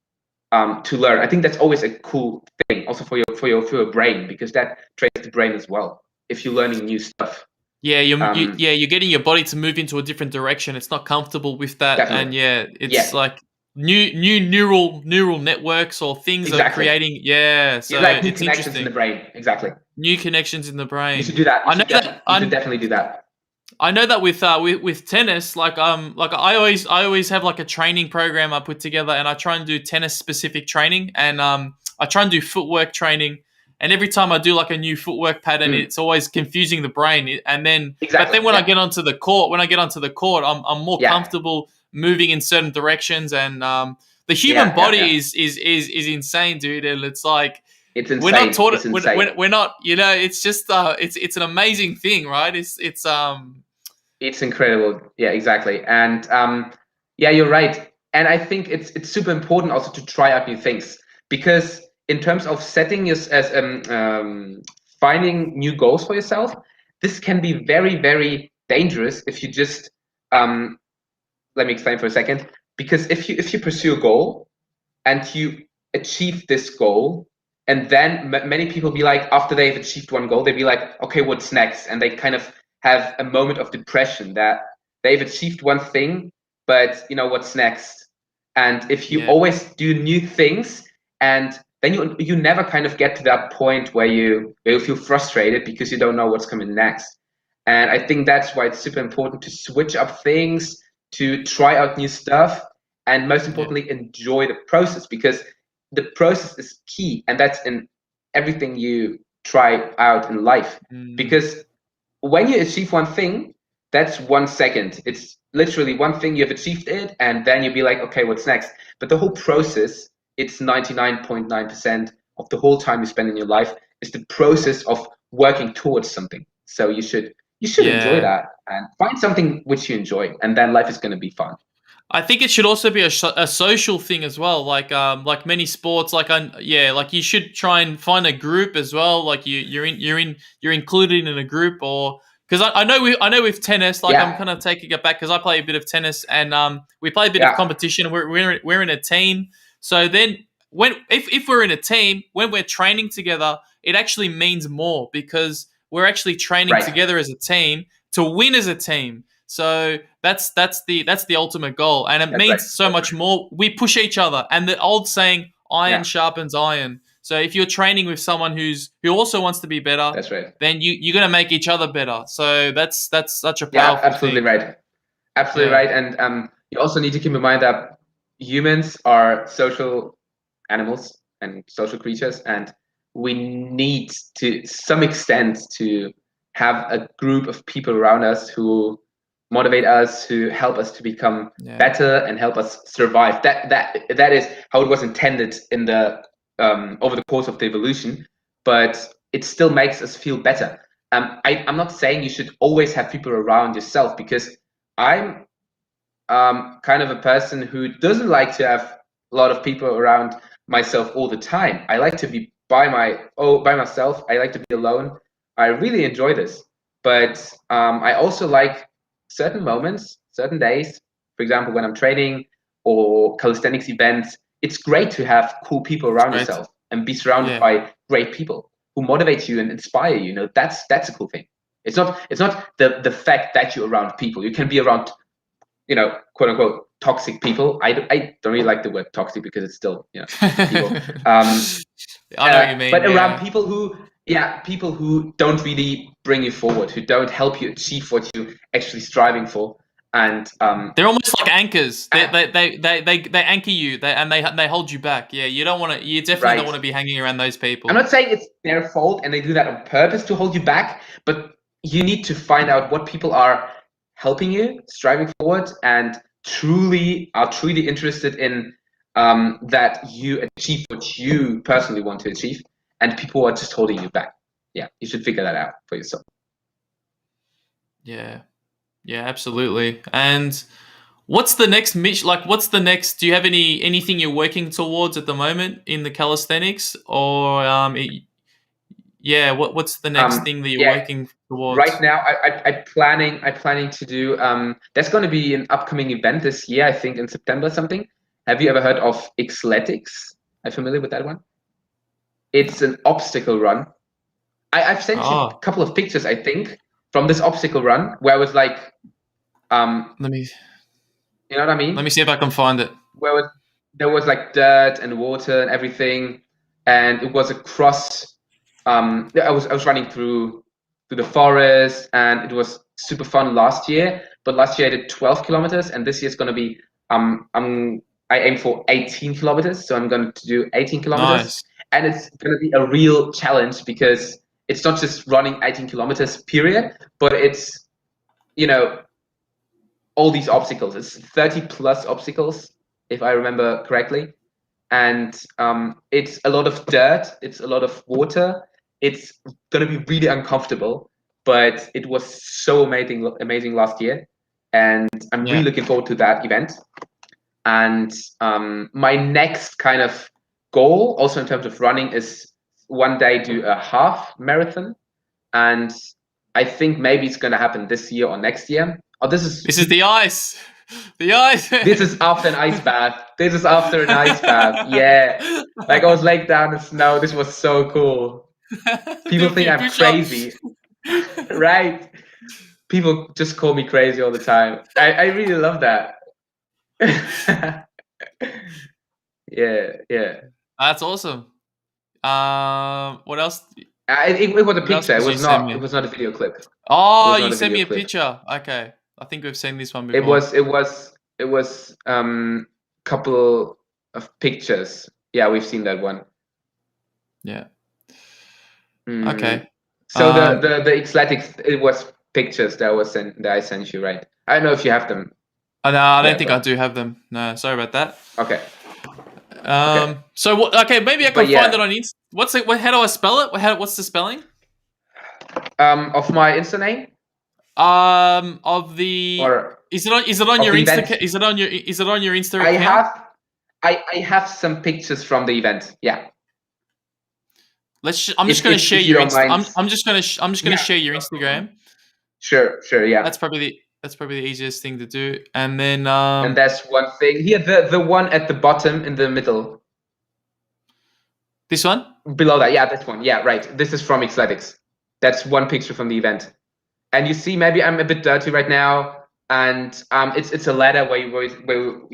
to learn, I think that's always a cool thing, also for your brain, because that trains the brain as well. If you're learning new stuff. Yeah, you're getting your body to move into a different direction. It's not comfortable with that, definitely. And it's like new neural networks or things are creating. Yeah, so like new connections in the brain. Exactly. New connections in the brain. You should do that. You should definitely do that. I know that with tennis, like I always have like a training program I put together, and I try and do tennis specific training, and I try and do footwork training. And every time I do like a new footwork pattern, it's always confusing the brain. And then, but then when I get onto the court, I'm more comfortable moving in certain directions. And the human body is insane, dude. And it's like, it's insane. We're not taught it. We're not. It's just it's an amazing thing, right? It's incredible. Yeah, exactly. And yeah, you're right. And I think it's super important also to try out new things, because in terms of setting your as finding new goals for yourself, this can be very, very dangerous if you just let me explain for a second. Because if you pursue a goal and you achieve this goal, and then many people be like, after they've achieved one goal, they'd be like, okay, what's next? And they kind of have a moment of depression that they've achieved one thing, but what's next? And if you always do new things, and then you never kind of get to that point where you feel frustrated because you don't know what's coming next. And I think that's why it's super important to switch up things, to try out new stuff, and most importantly, enjoy the process, because the process is key, and that's in everything you try out in life. Because when you achieve one thing, that's 1 second. It's literally one thing, you've achieved it, and then you'll be like, okay, what's next? But the whole process, it's 99.9% of the whole time you spend in your life is the process of working towards something. So you should enjoy that and find something which you enjoy, and then life is going to be fun. I think it should also be a social thing as well, like many sports, like you should try and find a group as well. Like you're included in a group, or because I know with tennis, like I'm kind of taking it back because I play a bit of tennis, and we play a bit of competition. We're in a team, so then if we're in a team, when we're training together, it actually means more because we're actually training together as a team to win as a team. So that's the ultimate goal, and it means so much more. We push each other, and the old saying, "Iron sharpens iron." So if you're training with someone who also wants to be better, that's right. Then you're gonna make each other better. So that's such a powerful absolutely thing. right, absolutely right. And you also need to keep in mind that humans are social animals and social creatures, and we need to some extent to have a group of people around us who motivate us, who help us to become better and help us survive. That is how it was intended in the over the course of the evolution, but it still makes us feel better. I'm not saying you should always have people around yourself, because I'm kind of a person who doesn't like to have a lot of people around myself all the time. I like to be by myself. I like to be alone. I really enjoy this, but I also like certain moments, certain days. For example, when I'm training or calisthenics events, it's great to have cool people around yourself and be surrounded by great people who motivate you and inspire you. That's a cool thing. It's not the fact that you're around people. You can be around, quote unquote, toxic people. I don't really like the word toxic because it's still, people. I know what you mean. But around people who don't really bring you forward, who don't help you achieve what you're actually striving for. And they're almost like anchors. They anchor you, and they hold you back. Yeah, you definitely don't want to be hanging around those people. I'm not saying it's their fault and they do that on purpose to hold you back, but you need to find out what people are helping you, striving forward, and truly interested in that you achieve what you personally want to achieve, and people are just holding you back. Yeah, you should figure that out for yourself. Yeah, absolutely. And what's the next mission? Like, what's the next? Do you have anything you're working towards at the moment in the calisthenics, or what's the next thing that you're working towards? Right now, I'm planning to do. There's going to be an upcoming event this year, I think in September something. Have you ever heard of Xletics? Are you familiar with that one? It's an obstacle run. I've sent you a couple of pictures, I think, from this obstacle run where I was like, let me. You know what I mean? Let me see if I can find it. Where there was like dirt and water and everything, and it was across. I was running through the forest, and it was super fun last year. But last year I did 12 kilometers, and this year it's going to be I aim for 18 kilometers, so I'm going to do 18 kilometers. Nice. And it's going to be a real challenge because it's not just running 18 kilometers period, but it's, all these obstacles. It's 30 plus obstacles, if I remember correctly. And it's a lot of dirt. It's a lot of water. It's going to be really uncomfortable. but it was so amazing last year, and I'm really looking forward to that event. And my next kind of goal, also in terms of running, is one day do a half marathon, and I think maybe it's going to happen this year or next year. Oh, this is the ice. The ice. This is after an ice bath. This is after an ice bath. Yeah, like I was laying down in snow. This was so cool. People think I'm crazy, right? People just call me crazy all the time. I really love that. Yeah. That's awesome. What else? It was a picture. It was not a video clip. Oh, you sent me a picture. Okay, I think we've seen this one before. It was couple of pictures. Yeah, we've seen that one. Yeah. Okay. So the Xletics, it was pictures that I sent you, right? I don't know if you have them. Oh, no, I don't think I do have them. No, sorry about that. Okay. So what? Okay, maybe I can find it on Insta. What's it? How do I spell it? What's the spelling? Of my Insta name. Of the. Or is it on your Insta? Is it on your Insta account? I have some pictures from the event. Yeah. I'm just going to share your Insta. I'm just going to share your Instagram. Sure. Yeah. That's probably the easiest thing to do. And then and that's one thing. Here, the one at the bottom in the middle. This one? Below that, yeah, this one. Yeah, right. This is from Xletics. That's one picture from the event. And you see, maybe I'm a bit dirty right now, and it's a ladder where you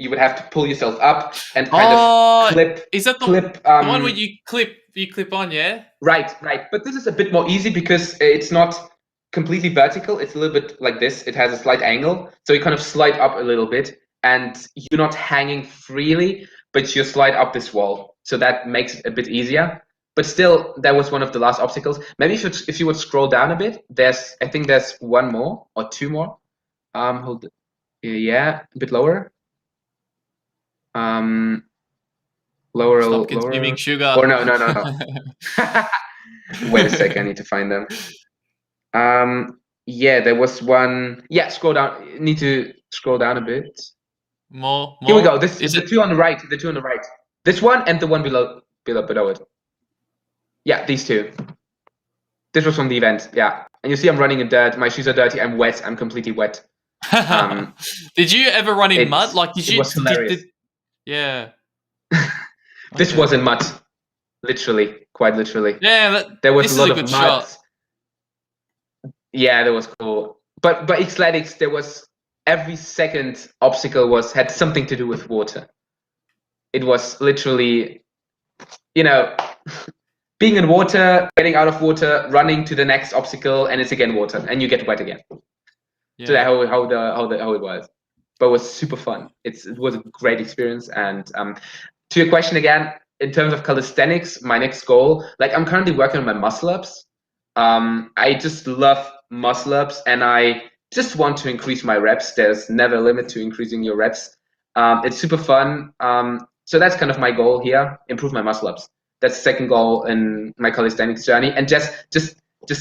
would have to pull yourself up and kind of clip. Is that the one where you clip on? Yeah. Right. But this is a bit more easy because it's not completely vertical. It's a little bit like this. It has a slight angle, so you kind of slide up a little bit, and you're not hanging freely, but you slide up this wall. So that makes it a bit easier. But still, that was one of the last obstacles. Maybe if you would scroll down a bit, I think there's one more or two more. Hold it. Yeah, a bit lower. Lower. Stop consuming sugar. Or no. Wait a second, I need to find them. Yeah, there was one. Yeah, scroll down. Need to scroll down a bit. More. Here we go. This is the two on the right. The two on the right. This one and the one below it. Yeah, these two. This was from the event. Yeah, and you see, I'm running in dirt. My shoes are dirty. I'm wet. I'm completely wet. Did you ever run in mud? Like, did you? It was hilarious. Yeah. This was in mud. Literally, quite literally. Yeah, there was a lot of mud. Shot. Yeah, that was cool. But Xletics, there was every second obstacle had something to do with water. It was literally, being in water, getting out of water, running to the next obstacle, and it's again water, and you get wet again. Yeah. So that's how it was. But it was super fun. It was a great experience. And to your question again, in terms of calisthenics, my next goal, like I'm currently working on my muscle ups. I just love muscle ups, and I just want to increase my reps. There's never a limit to increasing your reps. It's super fun. So that's kind of my goal here, improve my muscle ups. That's the second goal in my calisthenics journey, and just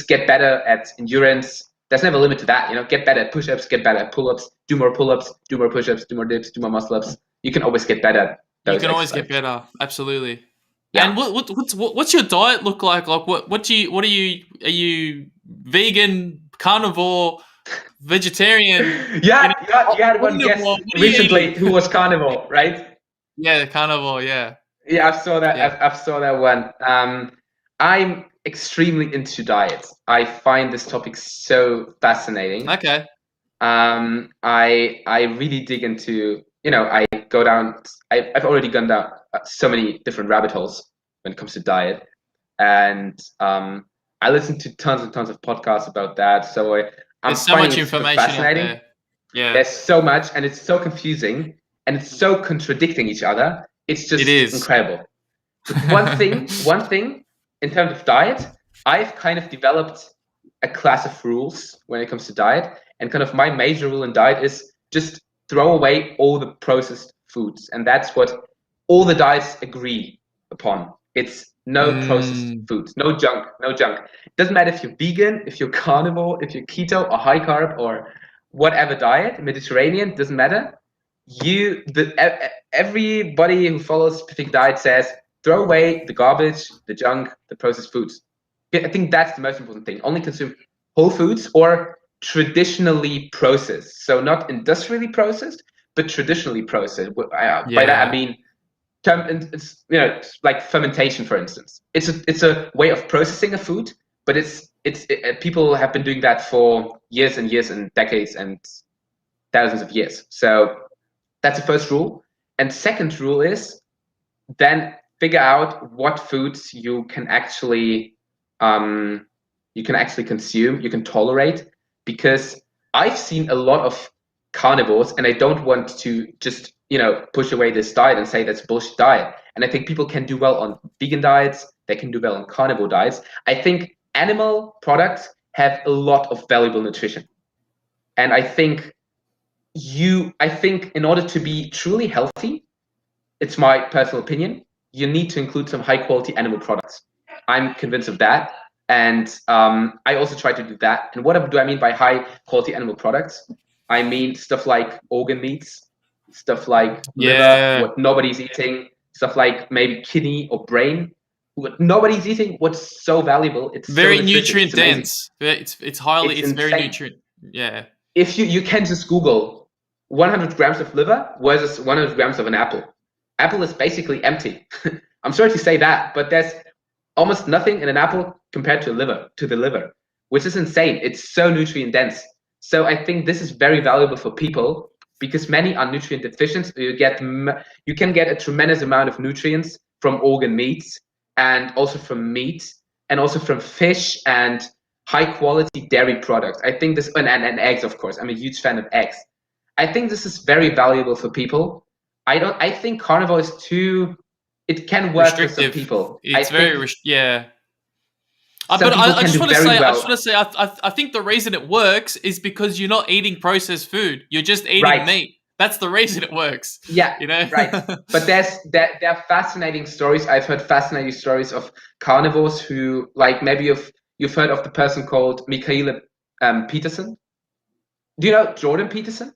get better at endurance. There's never a limit to that, get better at push-ups, get better at pull-ups, do more pull-ups, do more push-ups, do more dips, do more muscle ups. You can always get better. You can always get better. Absolutely. Yeah. And what's your diet look like? Like are you vegan, carnivore, vegetarian? Yeah, you had one guest recently who was carnivore, right? Yeah, carnivore. Yeah. Yeah, I saw that. Yeah. I saw that one. I'm extremely into diet. I find this topic so fascinating. Okay. I really dig into. I go down. I've already gone down so many different rabbit holes when it comes to diet, and I listen to tons and tons of podcasts about that. So there's so much information fascinating. Out there. Yeah. There's so much, and it's so confusing, and it's so contradicting each other. It is incredible. One thing in terms of diet, I've kind of developed a class of rules when it comes to diet, and kind of my major rule in diet is just throw away all the processed foods, and that's what all the diets agree upon. It's no processed foods, no junk, no junk. Doesn't matter if you're vegan, if you're carnivore, if you're keto or high carb or whatever diet, Mediterranean, doesn't matter. Everybody who follows specific diet says throw away the garbage, the junk, the processed foods. I think that's the most important thing. Only consume whole foods or traditionally processed. So not industrially processed, but traditionally processed. By that I mean, it's, like fermentation, for instance. It's a way of processing a food, but people have been doing that for years and years and decades and thousands of years. So that's the first rule. And second rule is then figure out what foods you can actually consume, you can tolerate, because I've seen a lot of carnivores, and I don't want to just push away this diet and say that's a bullshit diet. And I think people can do well on vegan diets, they can do well on carnivore diets. I think animal products have a lot of valuable nutrition. And I think in order to be truly healthy, it's my personal opinion, you need to include some high quality animal products. I'm convinced of that. And I also try to do that. And what do I mean by high quality animal products? I mean stuff like organ meats, stuff like liver, what nobody's eating, stuff like maybe kidney or brain, what nobody's eating, what's so valuable. It's very so nutrient dense. It's very nutrient. Yeah. If you can just Google 100 grams of liver versus 100 grams of an apple. Apple is basically empty. I'm sorry to say that, but there's almost nothing in an apple compared to the liver, which is insane. It's so nutrient dense. So I think this is very valuable for people because many are nutrient deficient. You can get a tremendous amount of nutrients from organ meats and also from meat and also from fish and high quality dairy products. I think this, and eggs, of course. I'm a huge fan of eggs. I think this is very valuable for people. I think carnivore is it can work for some people. It's yeah. But I just want to say, I think the reason it works is because you're not eating processed food. You're just eating meat. That's the reason it works. Yeah, right. But there are fascinating stories. I've heard fascinating stories of carnivores who, like, maybe you've heard of the person called Michaela Peterson. Do you know Jordan Peterson?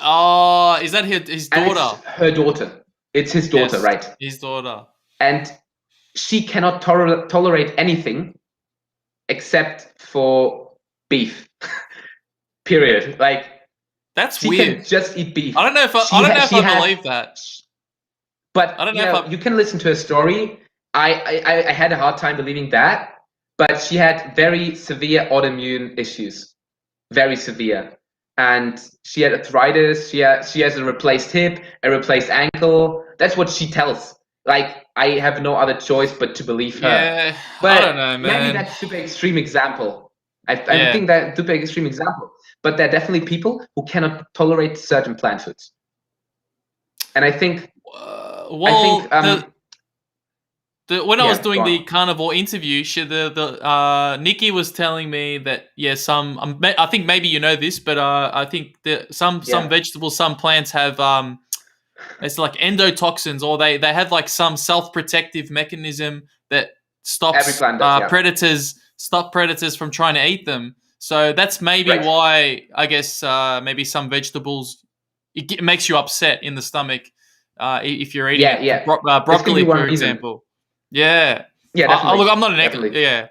Oh, is that his daughter? It's her daughter. It's his daughter, yes, right? His daughter. And she cannot tolerate anything except for beef. Period. Like, that's she weird. Can just eat beef. I don't know if I believe that. But I don't know. You can listen to her story. I had a hard time believing that, but she had very severe autoimmune issues, very severe. And she had arthritis. She has a replaced hip, a replaced ankle. That's what she tells. Like, I have no other choice but to believe her. Yeah, but I don't know, man. Maybe that's a super extreme example. I think that's a super extreme example. But there are definitely people who cannot tolerate certain plant foods. And I think, when I was doing the carnivore interview, Nikki was telling me that I think maybe you know this, but I think that some vegetables, some plants have it's like endotoxins, or they have like some self-protective mechanism that stops predators from trying to eat them. So that's maybe why I guess maybe some vegetables it makes you upset in the stomach if you're eating broccoli, for example. Yeah. Look, I'm not an expert. Yeah.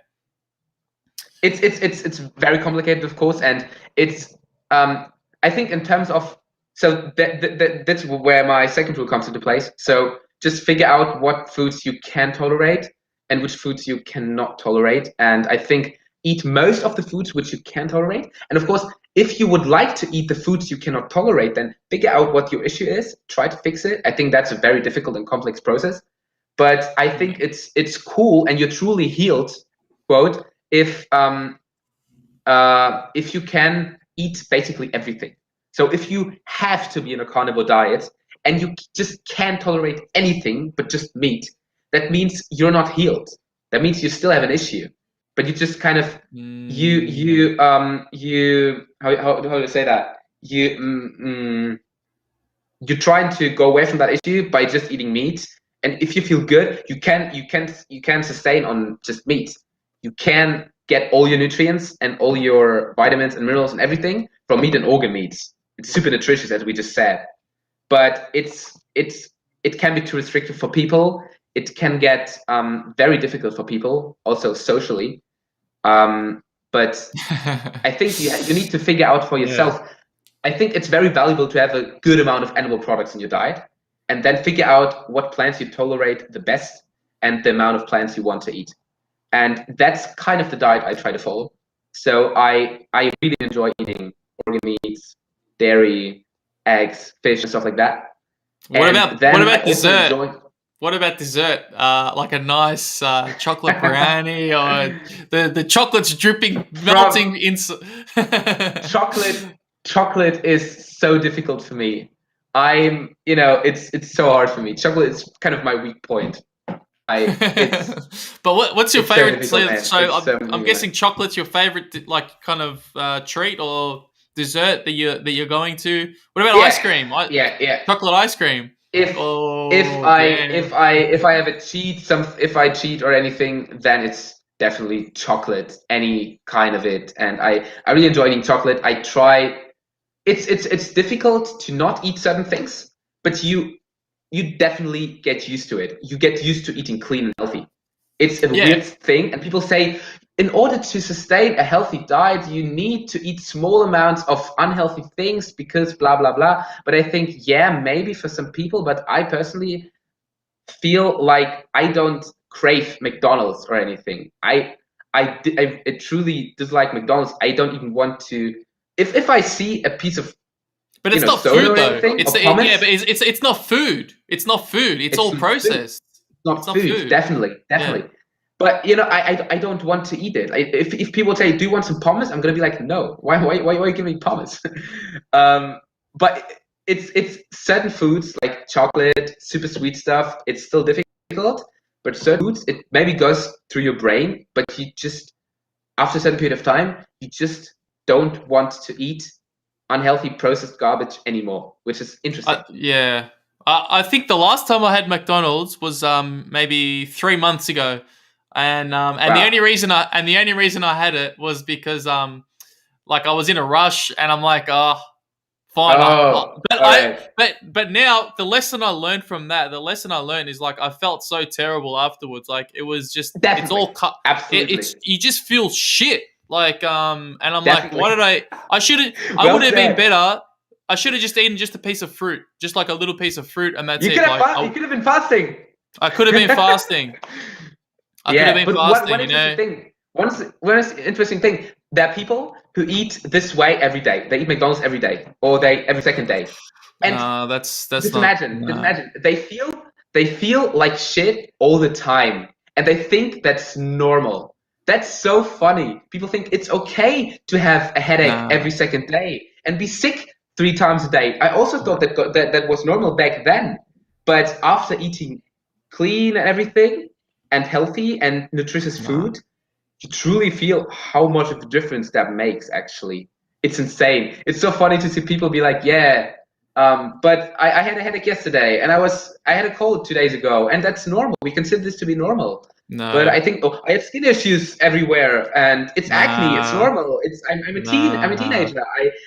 It's very complicated, of course, and it's I think in terms of that's where my second rule comes into place. So just figure out what foods you can tolerate and which foods you cannot tolerate, and I think eat most of the foods which you can tolerate. And of course, if you would like to eat the foods you cannot tolerate, then figure out what your issue is. Try to fix it. I think that's a very difficult and complex process. But I think it's cool, and you're truly healed, quote, if you can eat basically everything. So if you have to be in a carnivore diet and you just can't tolerate anything but just meat, that means you're not healed. That means you still have an issue, but you just kind of how do I say that? You're trying to go away from that issue by just eating meat. And if you feel good, you can sustain on just meat. You can get all your nutrients and all your vitamins and minerals and everything from meat and organ meats. It's super nutritious, as we just said. But it can be too restrictive for people. It can get very difficult for people, also socially. But I think you need to figure out for yourself. Yeah. I think it's very valuable to have a good amount of animal products in your diet, and then figure out what plants you tolerate the best and the amount of plants you want to eat. And that's kind of the diet I try to follow. So I really enjoy eating organ meats, dairy, eggs, fish, and stuff like that. What about dessert? What about dessert? Like a nice chocolate brownie, or the chocolate's dripping, melting inside. Chocolate is so difficult for me. It's so hard for me. Chocolate is kind of my weak point. But what's your favorite? I'm guessing chocolate's your favorite, like, kind of treat or dessert that you're going to. What about ice cream? Chocolate ice cream. If I have a cheat, if I cheat or anything, then it's definitely chocolate, any kind of it. And I really enjoy eating chocolate. I try. It's difficult to not eat certain things, but you definitely get used to it. You get used to eating clean and healthy. It's a weird thing, and people say, in order to sustain a healthy diet, you need to eat small amounts of unhealthy things because blah, blah, blah. But I think, maybe for some people, but I personally feel like I don't crave McDonald's or anything. I truly dislike McDonald's. I don't even want to, if I see a piece of, but it's not food though. It's not food. It's not food. It's all processed. It's not food. Definitely. Yeah. But I don't want to eat it. If people say, "Do you want some pommes?" I'm gonna be like, "No. Why are you giving me pommes?" But it's certain foods like chocolate, super sweet stuff. It's still difficult. But certain foods, it maybe goes through your brain, but you just, after a certain period of time, you just don't want to eat unhealthy processed garbage anymore, which is interesting. I think the last time I had McDonald's was maybe 3 months ago. And wow. the only reason I had it was because like I was in a rush and I'm like, fine. But now the lesson I learned from that, is like I felt so terrible afterwards. Like it was just It's all cut. Absolutely. You just feel shit. Like and I'm Definitely. Like, why did I would have been better. I should have just eaten just a piece of fruit, just like a little piece of fruit, and that's it. You could have been fasting. I could have been fasting. One interesting thing, there are people who eat this way every day. They eat McDonald's every day, or every second day. And that's just imagine. They feel like shit all the time, and they think that's normal. That's so funny. People think it's okay to have a headache every second day and be sick 3 times a day. I also thought that was normal back then, but after eating clean and everything, and healthy and nutritious food, you truly feel how much of a difference that makes, actually. It's insane. It's so funny to see people be like, but I had a headache yesterday, and I had a cold 2 days ago, and that's normal. We consider this to be normal. No. But I think I have skin issues everywhere, and it's acne. It's normal. I'm a teenager.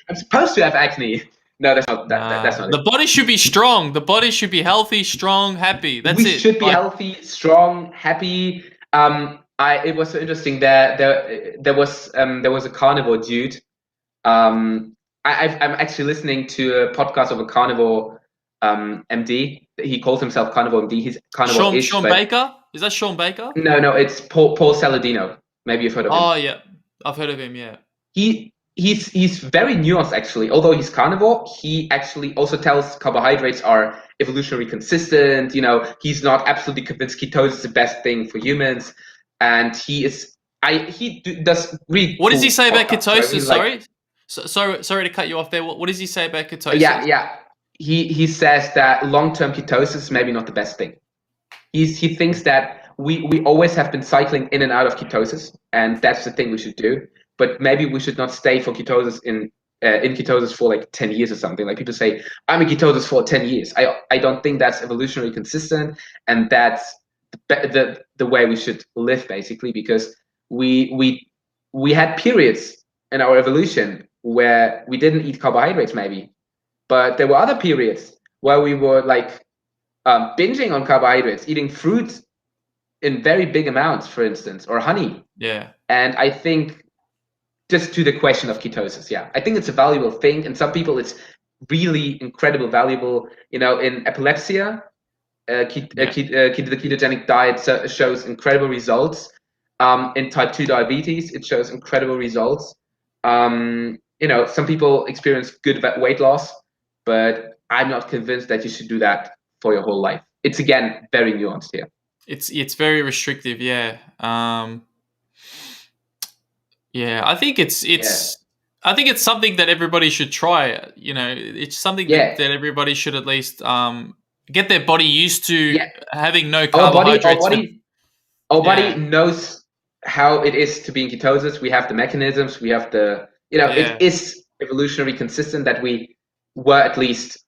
I'm supposed to have acne. No, that's not. That's not. The body should be strong. The body should be healthy, strong, happy. That's it. We should be healthy, strong, happy. It was so interesting. There was a carnivore dude. I'm actually listening to a podcast of a carnivore MD. He calls himself Carnivore MD. He's carnivore-ish. Sean Baker? Is that Sean Baker? No, it's Paul Saladino. Maybe you've heard of him. Oh yeah, I've heard of him. Yeah. He's very nuanced, actually. Although he's carnivore, he actually also tells carbohydrates are evolutionarily consistent. He's not absolutely convinced ketosis is the best thing for humans, and he does read. What does he say about ketosis? Sorry to cut you off there. What does he say about ketosis? Yeah. He says that long-term ketosis is maybe not the best thing. He thinks that we always have been cycling in and out of ketosis, and that's the thing we should do. But maybe we should not stay for ketosis in in ketosis for like 10 years or something. Like people say, I'm in ketosis for 10 years. I don't think that's evolutionarily consistent, and that's the way we should live, basically, because we had periods in our evolution where we didn't eat carbohydrates maybe, but there were other periods where we were like binging on carbohydrates, eating fruit in very big amounts, for instance, or honey. Yeah. And I think, just to the question of ketosis, yeah, I think it's a valuable thing. And some people, it's really incredible valuable. In epilepsy, the ketogenic diet shows incredible results. In type 2 diabetes, it shows incredible results. Some people experience good weight loss, but I'm not convinced that you should do that for your whole life. It's, again, very nuanced here. It's very restrictive, yeah. Yeah, I think I think it's something that everybody should try. It's something that everybody should at least get their body used to having no carbohydrates. Our body knows how it is to be in ketosis. We have the mechanisms. We have it is evolutionarily consistent that we were, at least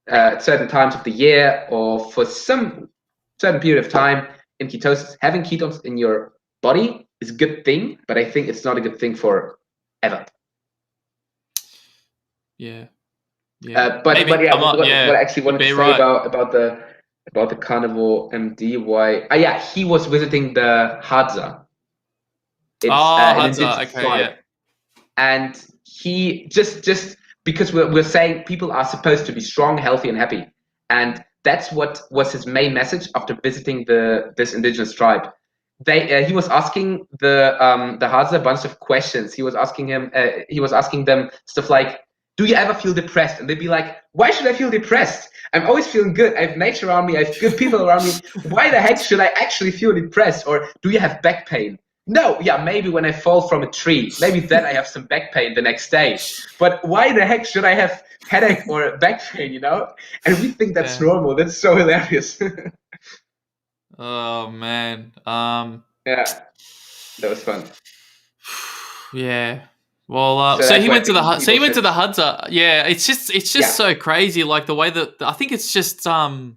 at certain times of the year or for some certain period of time, in ketosis. Having ketones in your body is a good thing, but I think it's not a good thing for ever. Yeah. What I actually wanted to say about the carnivore MD, he was visiting the Hadza. It's Hadza, okay, yeah. And he just because we're saying people are supposed to be strong, healthy, and happy, and that's what was his main message after visiting this indigenous tribe. He was asking the Hadza a bunch of questions. He was asking them stuff like, do you ever feel depressed? And they'd be like, why should I feel depressed? I'm always feeling good. I have nature around me. I have good people around me. Why the heck should I actually feel depressed? Or do you have back pain? No, yeah, maybe when I fall from a tree. Maybe then I have some back pain the next day. But why the heck should I have headache or back pain, And we think that's normal. That's so hilarious. Oh, man. Yeah, that was fun. Yeah. Well, so he went to the Hadza. Yeah, it's just so crazy, like the way that I think it's just I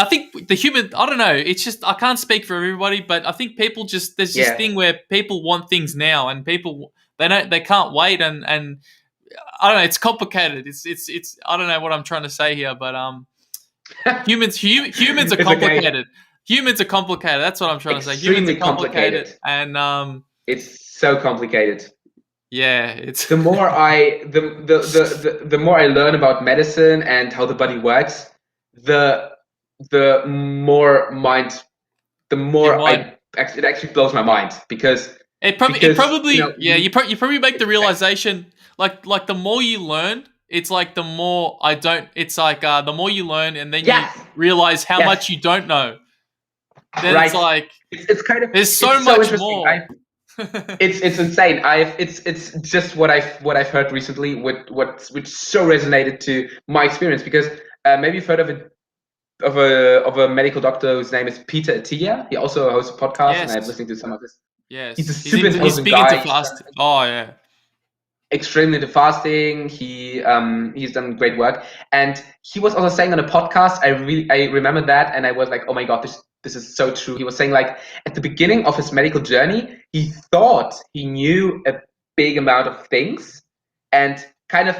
think the human, I don't know, it's just, I can't speak for everybody, but I think people just, there's this thing where people want things now, and people they can't wait, and I don't know, it's complicated. It's I don't know what I'm trying to say here, but humans are complicated. Okay. Humans are complicated. That's what I'm trying to say. Humans are complicated. And it's so complicated. Yeah, it's the more I learn about medicine and how the body works, the more it actually blows my mind, because you probably make the realization, like the more you learn, it's like the more the more you learn, and then you realize how much you don't know. Then it's like it's kind of, there's so much more. It's insane. It's just what I've heard recently, which so resonated to my experience, because maybe you've heard of a medical doctor whose name is Peter Attia. He also hosts a podcast, and I've listened to some of this. Yes, he's a super intelligent guy. Into fasting. Oh yeah, extremely into fasting. He's done great work, and he was also saying on a podcast. I remember that, and I was like, oh my god, this is so true. He was saying, like, at the beginning of his medical journey, he thought he knew a big amount of things, and kind of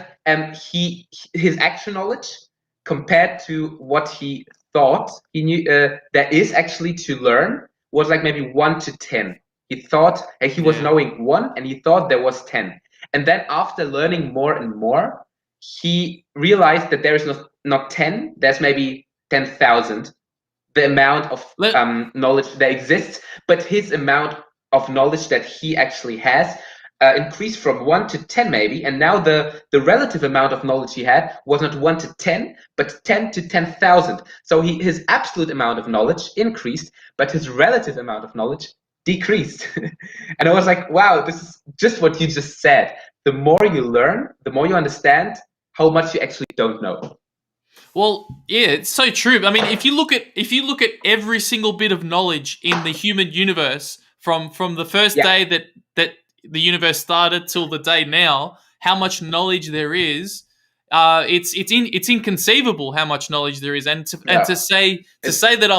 his actual knowledge compared to what he thought he knew there is actually to learn was like maybe 1 to 10. He thought he was knowing 1, and he thought there was 10. And then after learning more and more, he realized that there is not 10, there's maybe 10,000. The amount of knowledge that exists, but his amount of knowledge that he actually has increased from 1 to 10 maybe, and now the relative amount of knowledge he had was not 1 to 10, but 10 to 10,000. So his absolute amount of knowledge increased, but his relative amount of knowledge decreased. And I was like, wow, this is just what you just said. The more you learn, the more you understand how much you actually don't know. Well, yeah, it's so true. I mean, if you look at every single bit of knowledge in the human universe from the first day that the universe started till the day now, how much knowledge there is. It's inconceivable how much knowledge there is, and to say that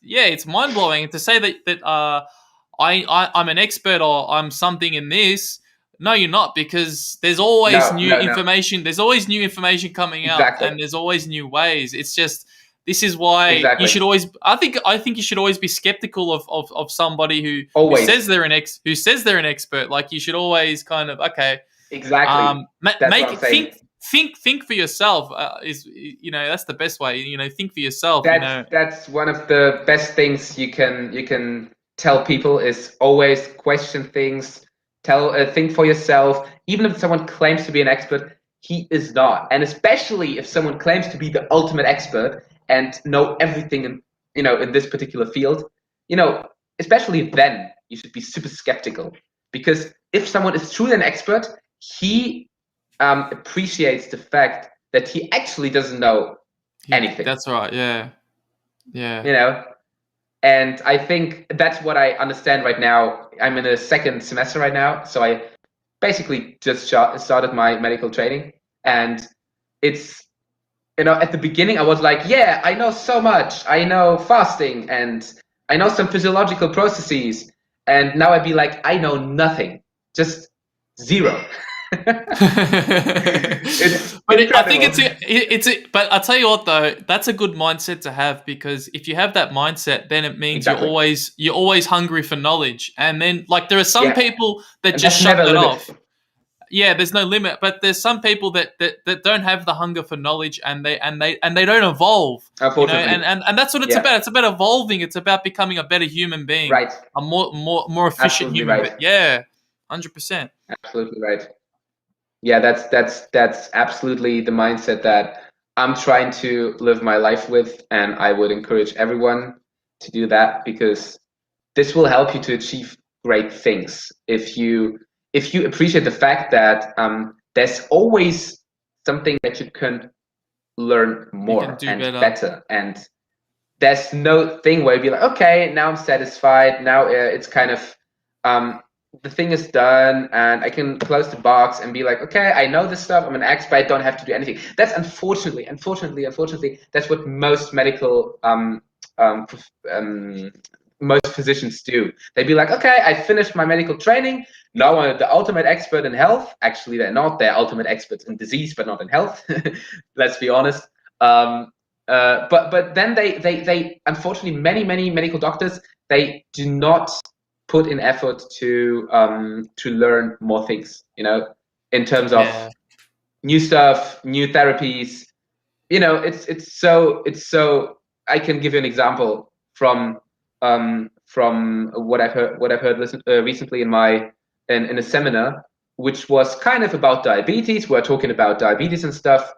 it's mind blowing, and to say that I'm an expert or I'm something in this. No, you're not, because there's always new information. There's always new information coming out, and there's always new ways. It's just, this is why you should always. I think you should always be skeptical of somebody who says they're an expert. Like, you should always kind of think for yourself. That's the best way. Think for yourself. That's one of the best things you can tell people, is always question things. Think for yourself. Even if someone claims to be an expert, he is not. And especially if someone claims to be the ultimate expert and know everything in this particular field, especially then you should be super skeptical. Because if someone is truly an expert, he appreciates the fact that he actually doesn't know anything. That's right. Yeah. And I think that's what I understand right now. I'm in a second semester right now, so I basically just started my medical training. And it's, at the beginning I was like, yeah, I know so much. I know fasting, and I know some physiological processes. And now I'd be like, I know nothing, just zero. But I'll tell you what, though, that's a good mindset to have, because if you have that mindset, then it means you're always hungry for knowledge. And then, like, there are some people that just shut that off. Yeah, there's no limit, but there's some people that don't have the hunger for knowledge, and they don't evolve. And that's what it's about. It's about evolving. It's about becoming a better human being, right? A more efficient human being. Yeah, 100%. Absolutely right. Yeah, that's absolutely the mindset that I'm trying to live my life with, and I would encourage everyone to do that, because this will help you to achieve great things. If you appreciate the fact that there's always something that you can learn more and better, and there's no thing where you be like, okay, now I'm satisfied. Now it's kind of the thing is done, and I can close the box and be like, okay, I know this stuff. I'm an expert. I don't have to do anything. That's unfortunately, that's what most medical most physicians do. They'd be like, okay, I finished my medical training. Now I'm the ultimate expert in health. Actually, they're not. They're ultimate experts in disease, but not in health. Let's be honest. But then they unfortunately, many medical doctors, they do not put in effort to learn more things, in terms of new stuff, new therapies. It's so. I can give you an example from what I've heard recently in a seminar, which was kind of about diabetes. We're talking about diabetes and stuff,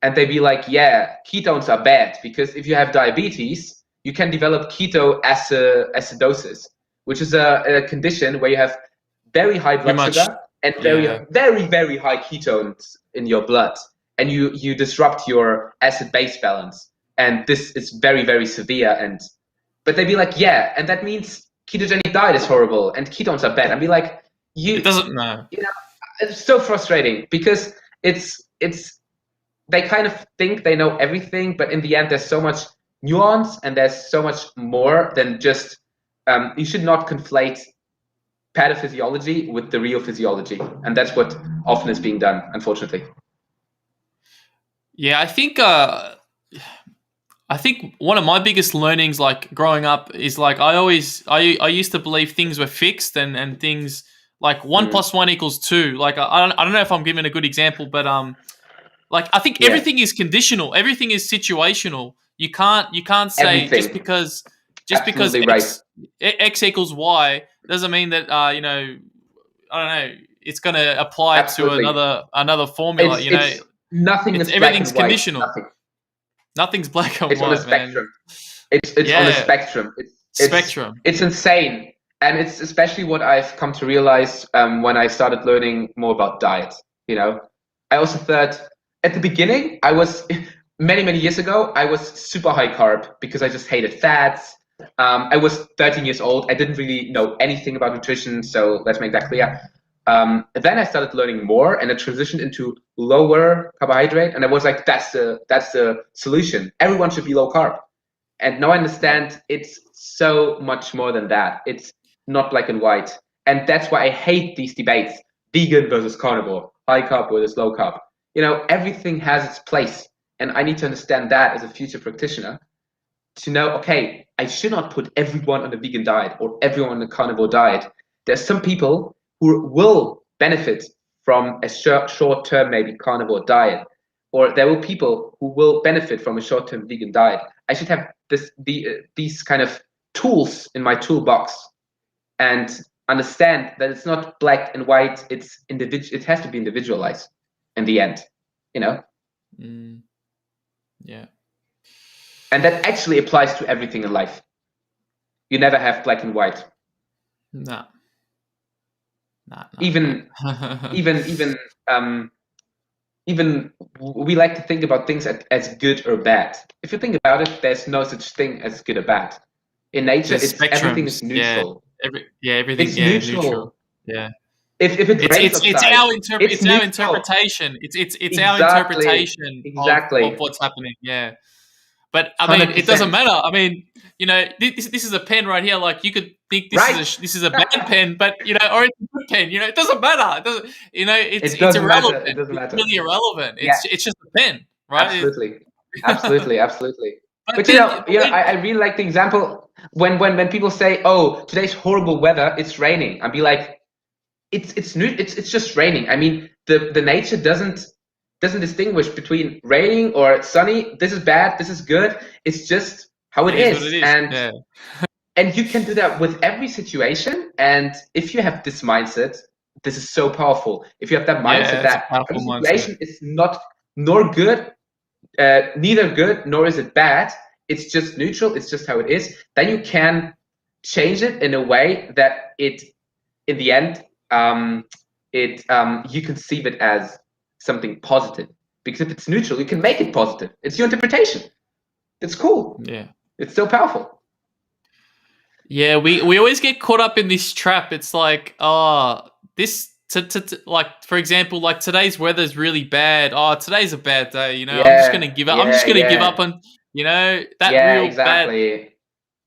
and they'd be like, yeah, ketones are bad, because if you have diabetes, you can develop ketoacidosis, which is a condition where you have very high blood sugar and very, very high ketones in your blood, and you disrupt your acid-base balance, and this is very, very severe. But they'd be like, yeah, and that means ketogenic diet is horrible and ketones are bad. I'd be like, it doesn't know. It's so frustrating, because it's they kind of think they know everything, but in the end, there's so much nuance, and there's so much more than just. You should not conflate pathophysiology with the real physiology, and that's what often is being done, unfortunately. Yeah, I think one of my biggest learnings, like growing up, is like I used to believe things were fixed and things like 1 + 1 = 2. Like I don't know if I'm giving a good example, but like I think everything is conditional, everything is situational. You can't say everything. just because X equals Y doesn't mean that I don't know, it's going to apply to another formula. Everything's conditional. Nothing's black and white. It's on a spectrum. It's on a spectrum. It's insane, and it's especially what I've come to realize when I started learning more about diet. I also thought at the beginning, I was many years ago, I was super high carb because I just hated fats. I was 13 years old. I didn't really know anything about nutrition, so let's make that clear. Then I started learning more, and I transitioned into lower carbohydrate, and I was like, that's the solution. Everyone should be low carb. And now I understand it's so much more than that. It's not black and white. And that's why I hate these debates, vegan versus carnivore, high carb versus low carb. Everything has its place. And I need to understand that as a future practitioner to know, okay, I should not put everyone on a vegan diet or everyone on a carnivore diet. There's some people who will benefit from a short-term maybe carnivore diet, or there will people who will benefit from a short-term vegan diet. I should have these kind of tools in my toolbox and understand that it's not black and white. It's it has to be individualized in the end, Yeah. And that actually applies to everything in life. You never have black and white. No. Even we like to think about things as good or bad. If you think about it, there's no such thing as good or bad. In nature, everything is neutral. Everything it's neutral. Yeah. If it rains outside, it's our interpretation. It's exactly. our interpretation exactly. of what's happening. Yeah. But I mean, 100%. It doesn't matter. I mean, this is a pen right here. Like you could think this is a bad pen, but or it's a good pen. It doesn't matter. It doesn't. It's irrelevant. Matter. It doesn't matter. It's really irrelevant. It's just a pen, right? Absolutely. But I really like the example when people say, "Oh, today's horrible weather. It's raining." I'd be like, "It's just raining." I mean, the nature doesn't distinguish between raining or sunny. This is bad, this is good. It's just how it is. And you can do that with every situation. And if you have this mindset, this is so powerful. If you have that mindset that every situation is not nor good, neither good nor is it bad, it's just neutral, it's just how it is, then you can change it in a way that it, in the end, you conceive it as something positive. Because if it's neutral, you can make it positive. It's your interpretation. It's cool. Yeah. It's so powerful. Yeah, we always get caught up in this trap. It's like, like, for example, like today's weather's really bad. Oh, today's a bad day, I'm just gonna give up. I'm just gonna give up on, that real exactly. bad.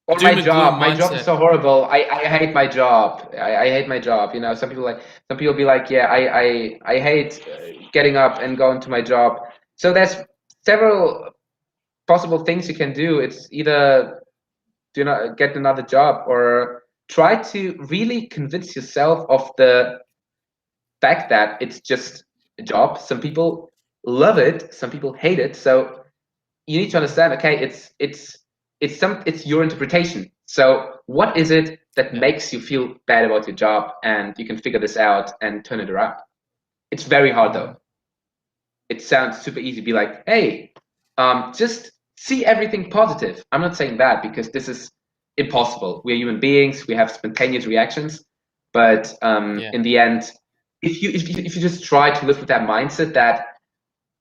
Or my job. My job is so horrible. I hate my job. I hate my job. Some people be like, yeah, I hate getting up and going to my job. So there's several possible things you can do. It's either get another job or try to really convince yourself of the fact that it's just a job. Some people love it. Some people hate it. So you need to understand, okay, it's your interpretation. So what is it that makes you feel bad about your job? And you can figure this out and turn it around. It's very hard though. It sounds super easy to be like, hey, just see everything positive. I'm not saying that because this is impossible. We're human beings. We have spontaneous reactions. But in the end, if you just try to live with that mindset that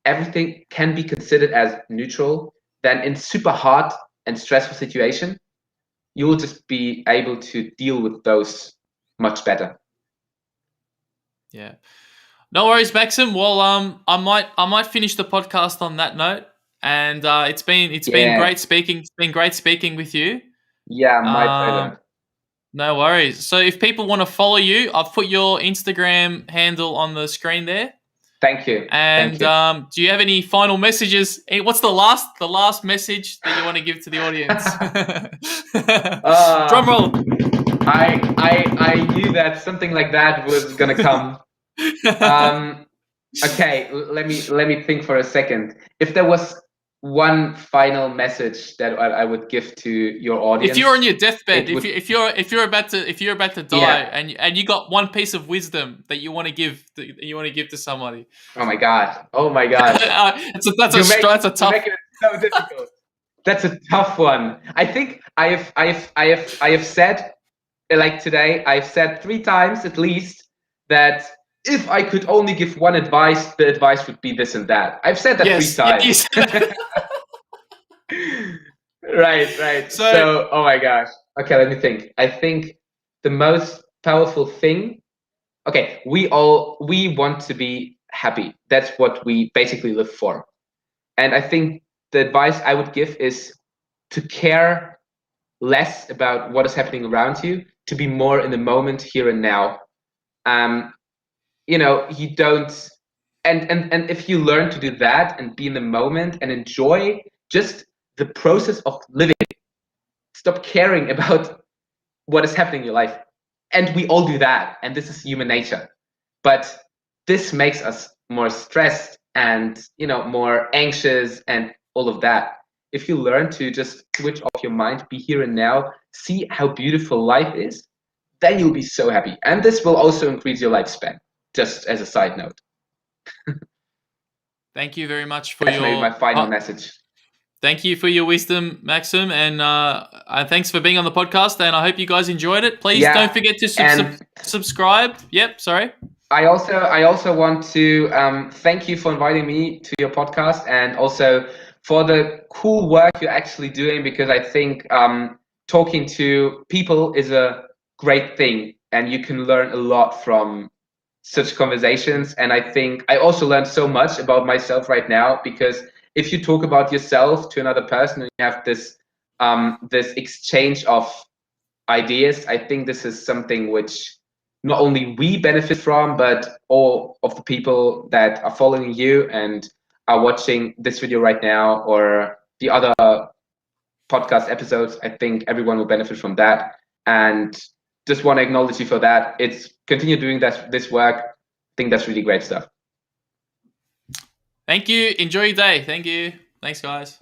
everything can be considered as neutral, then in super hard and stressful situation, you will just be able to deal with those much better. Yeah. No worries, Maxim. Well, I might finish the podcast on that note. And it's been great speaking. It's been great speaking with you. Yeah, my pleasure. No worries. So if people want to follow you, I've put your Instagram handle on the screen there. Thank you. And do you have any final messages? What's the last message that you want to give to the audience? Drum roll. I knew that something like that was gonna come. Okay, let me think for a second. If there was one final message that I would give to your audience, if you're on your deathbed, if you're about to die, and you got one piece of wisdom that you want to give to somebody. Oh my god! That's a tough. Making it so difficult. That's a tough one. I think I have said, like today, I've said 3 times at least that if I could only give one advice, the advice would be this and that. I've said that 3 times. Right. So, oh my gosh. Okay, let me think. I think the most powerful thing okay, we want to be happy. That's what we basically live for. And I think the advice I would give is to care less about what is happening around you, to be more in the moment, here and now. You don't, and if you learn to do that and be in the moment and enjoy just the process of living, stop caring about what is happening in your life. And we all do that, and this is human nature. But this makes us more stressed and more anxious and all of that. If you learn to just switch off your mind, be here and now, see how beautiful life is, then you'll be so happy. And this will also increase your lifespan, just as a side note. Thank you very much for That's maybe my final message. Thank you for your wisdom, Maxim, and thanks for being on the podcast. And I hope you guys enjoyed it. Please don't forget to subscribe. Yep, sorry. I also want to thank you for inviting me to your podcast, and also for the cool work you're actually doing, because I think talking to people is a great thing, and you can learn a lot from such conversations. And I think I also learned so much about myself right now, because if you talk about yourself to another person and you have this exchange of ideas, I think this is something which not only we benefit from, but all of the people that are following you and are watching this video right now, or the other podcast episodes. I think everyone will benefit from that, and just want to acknowledge you for that. It's continue doing this work. I think that's really great stuff. Thank you. Enjoy your day. Thank you. Thanks, guys.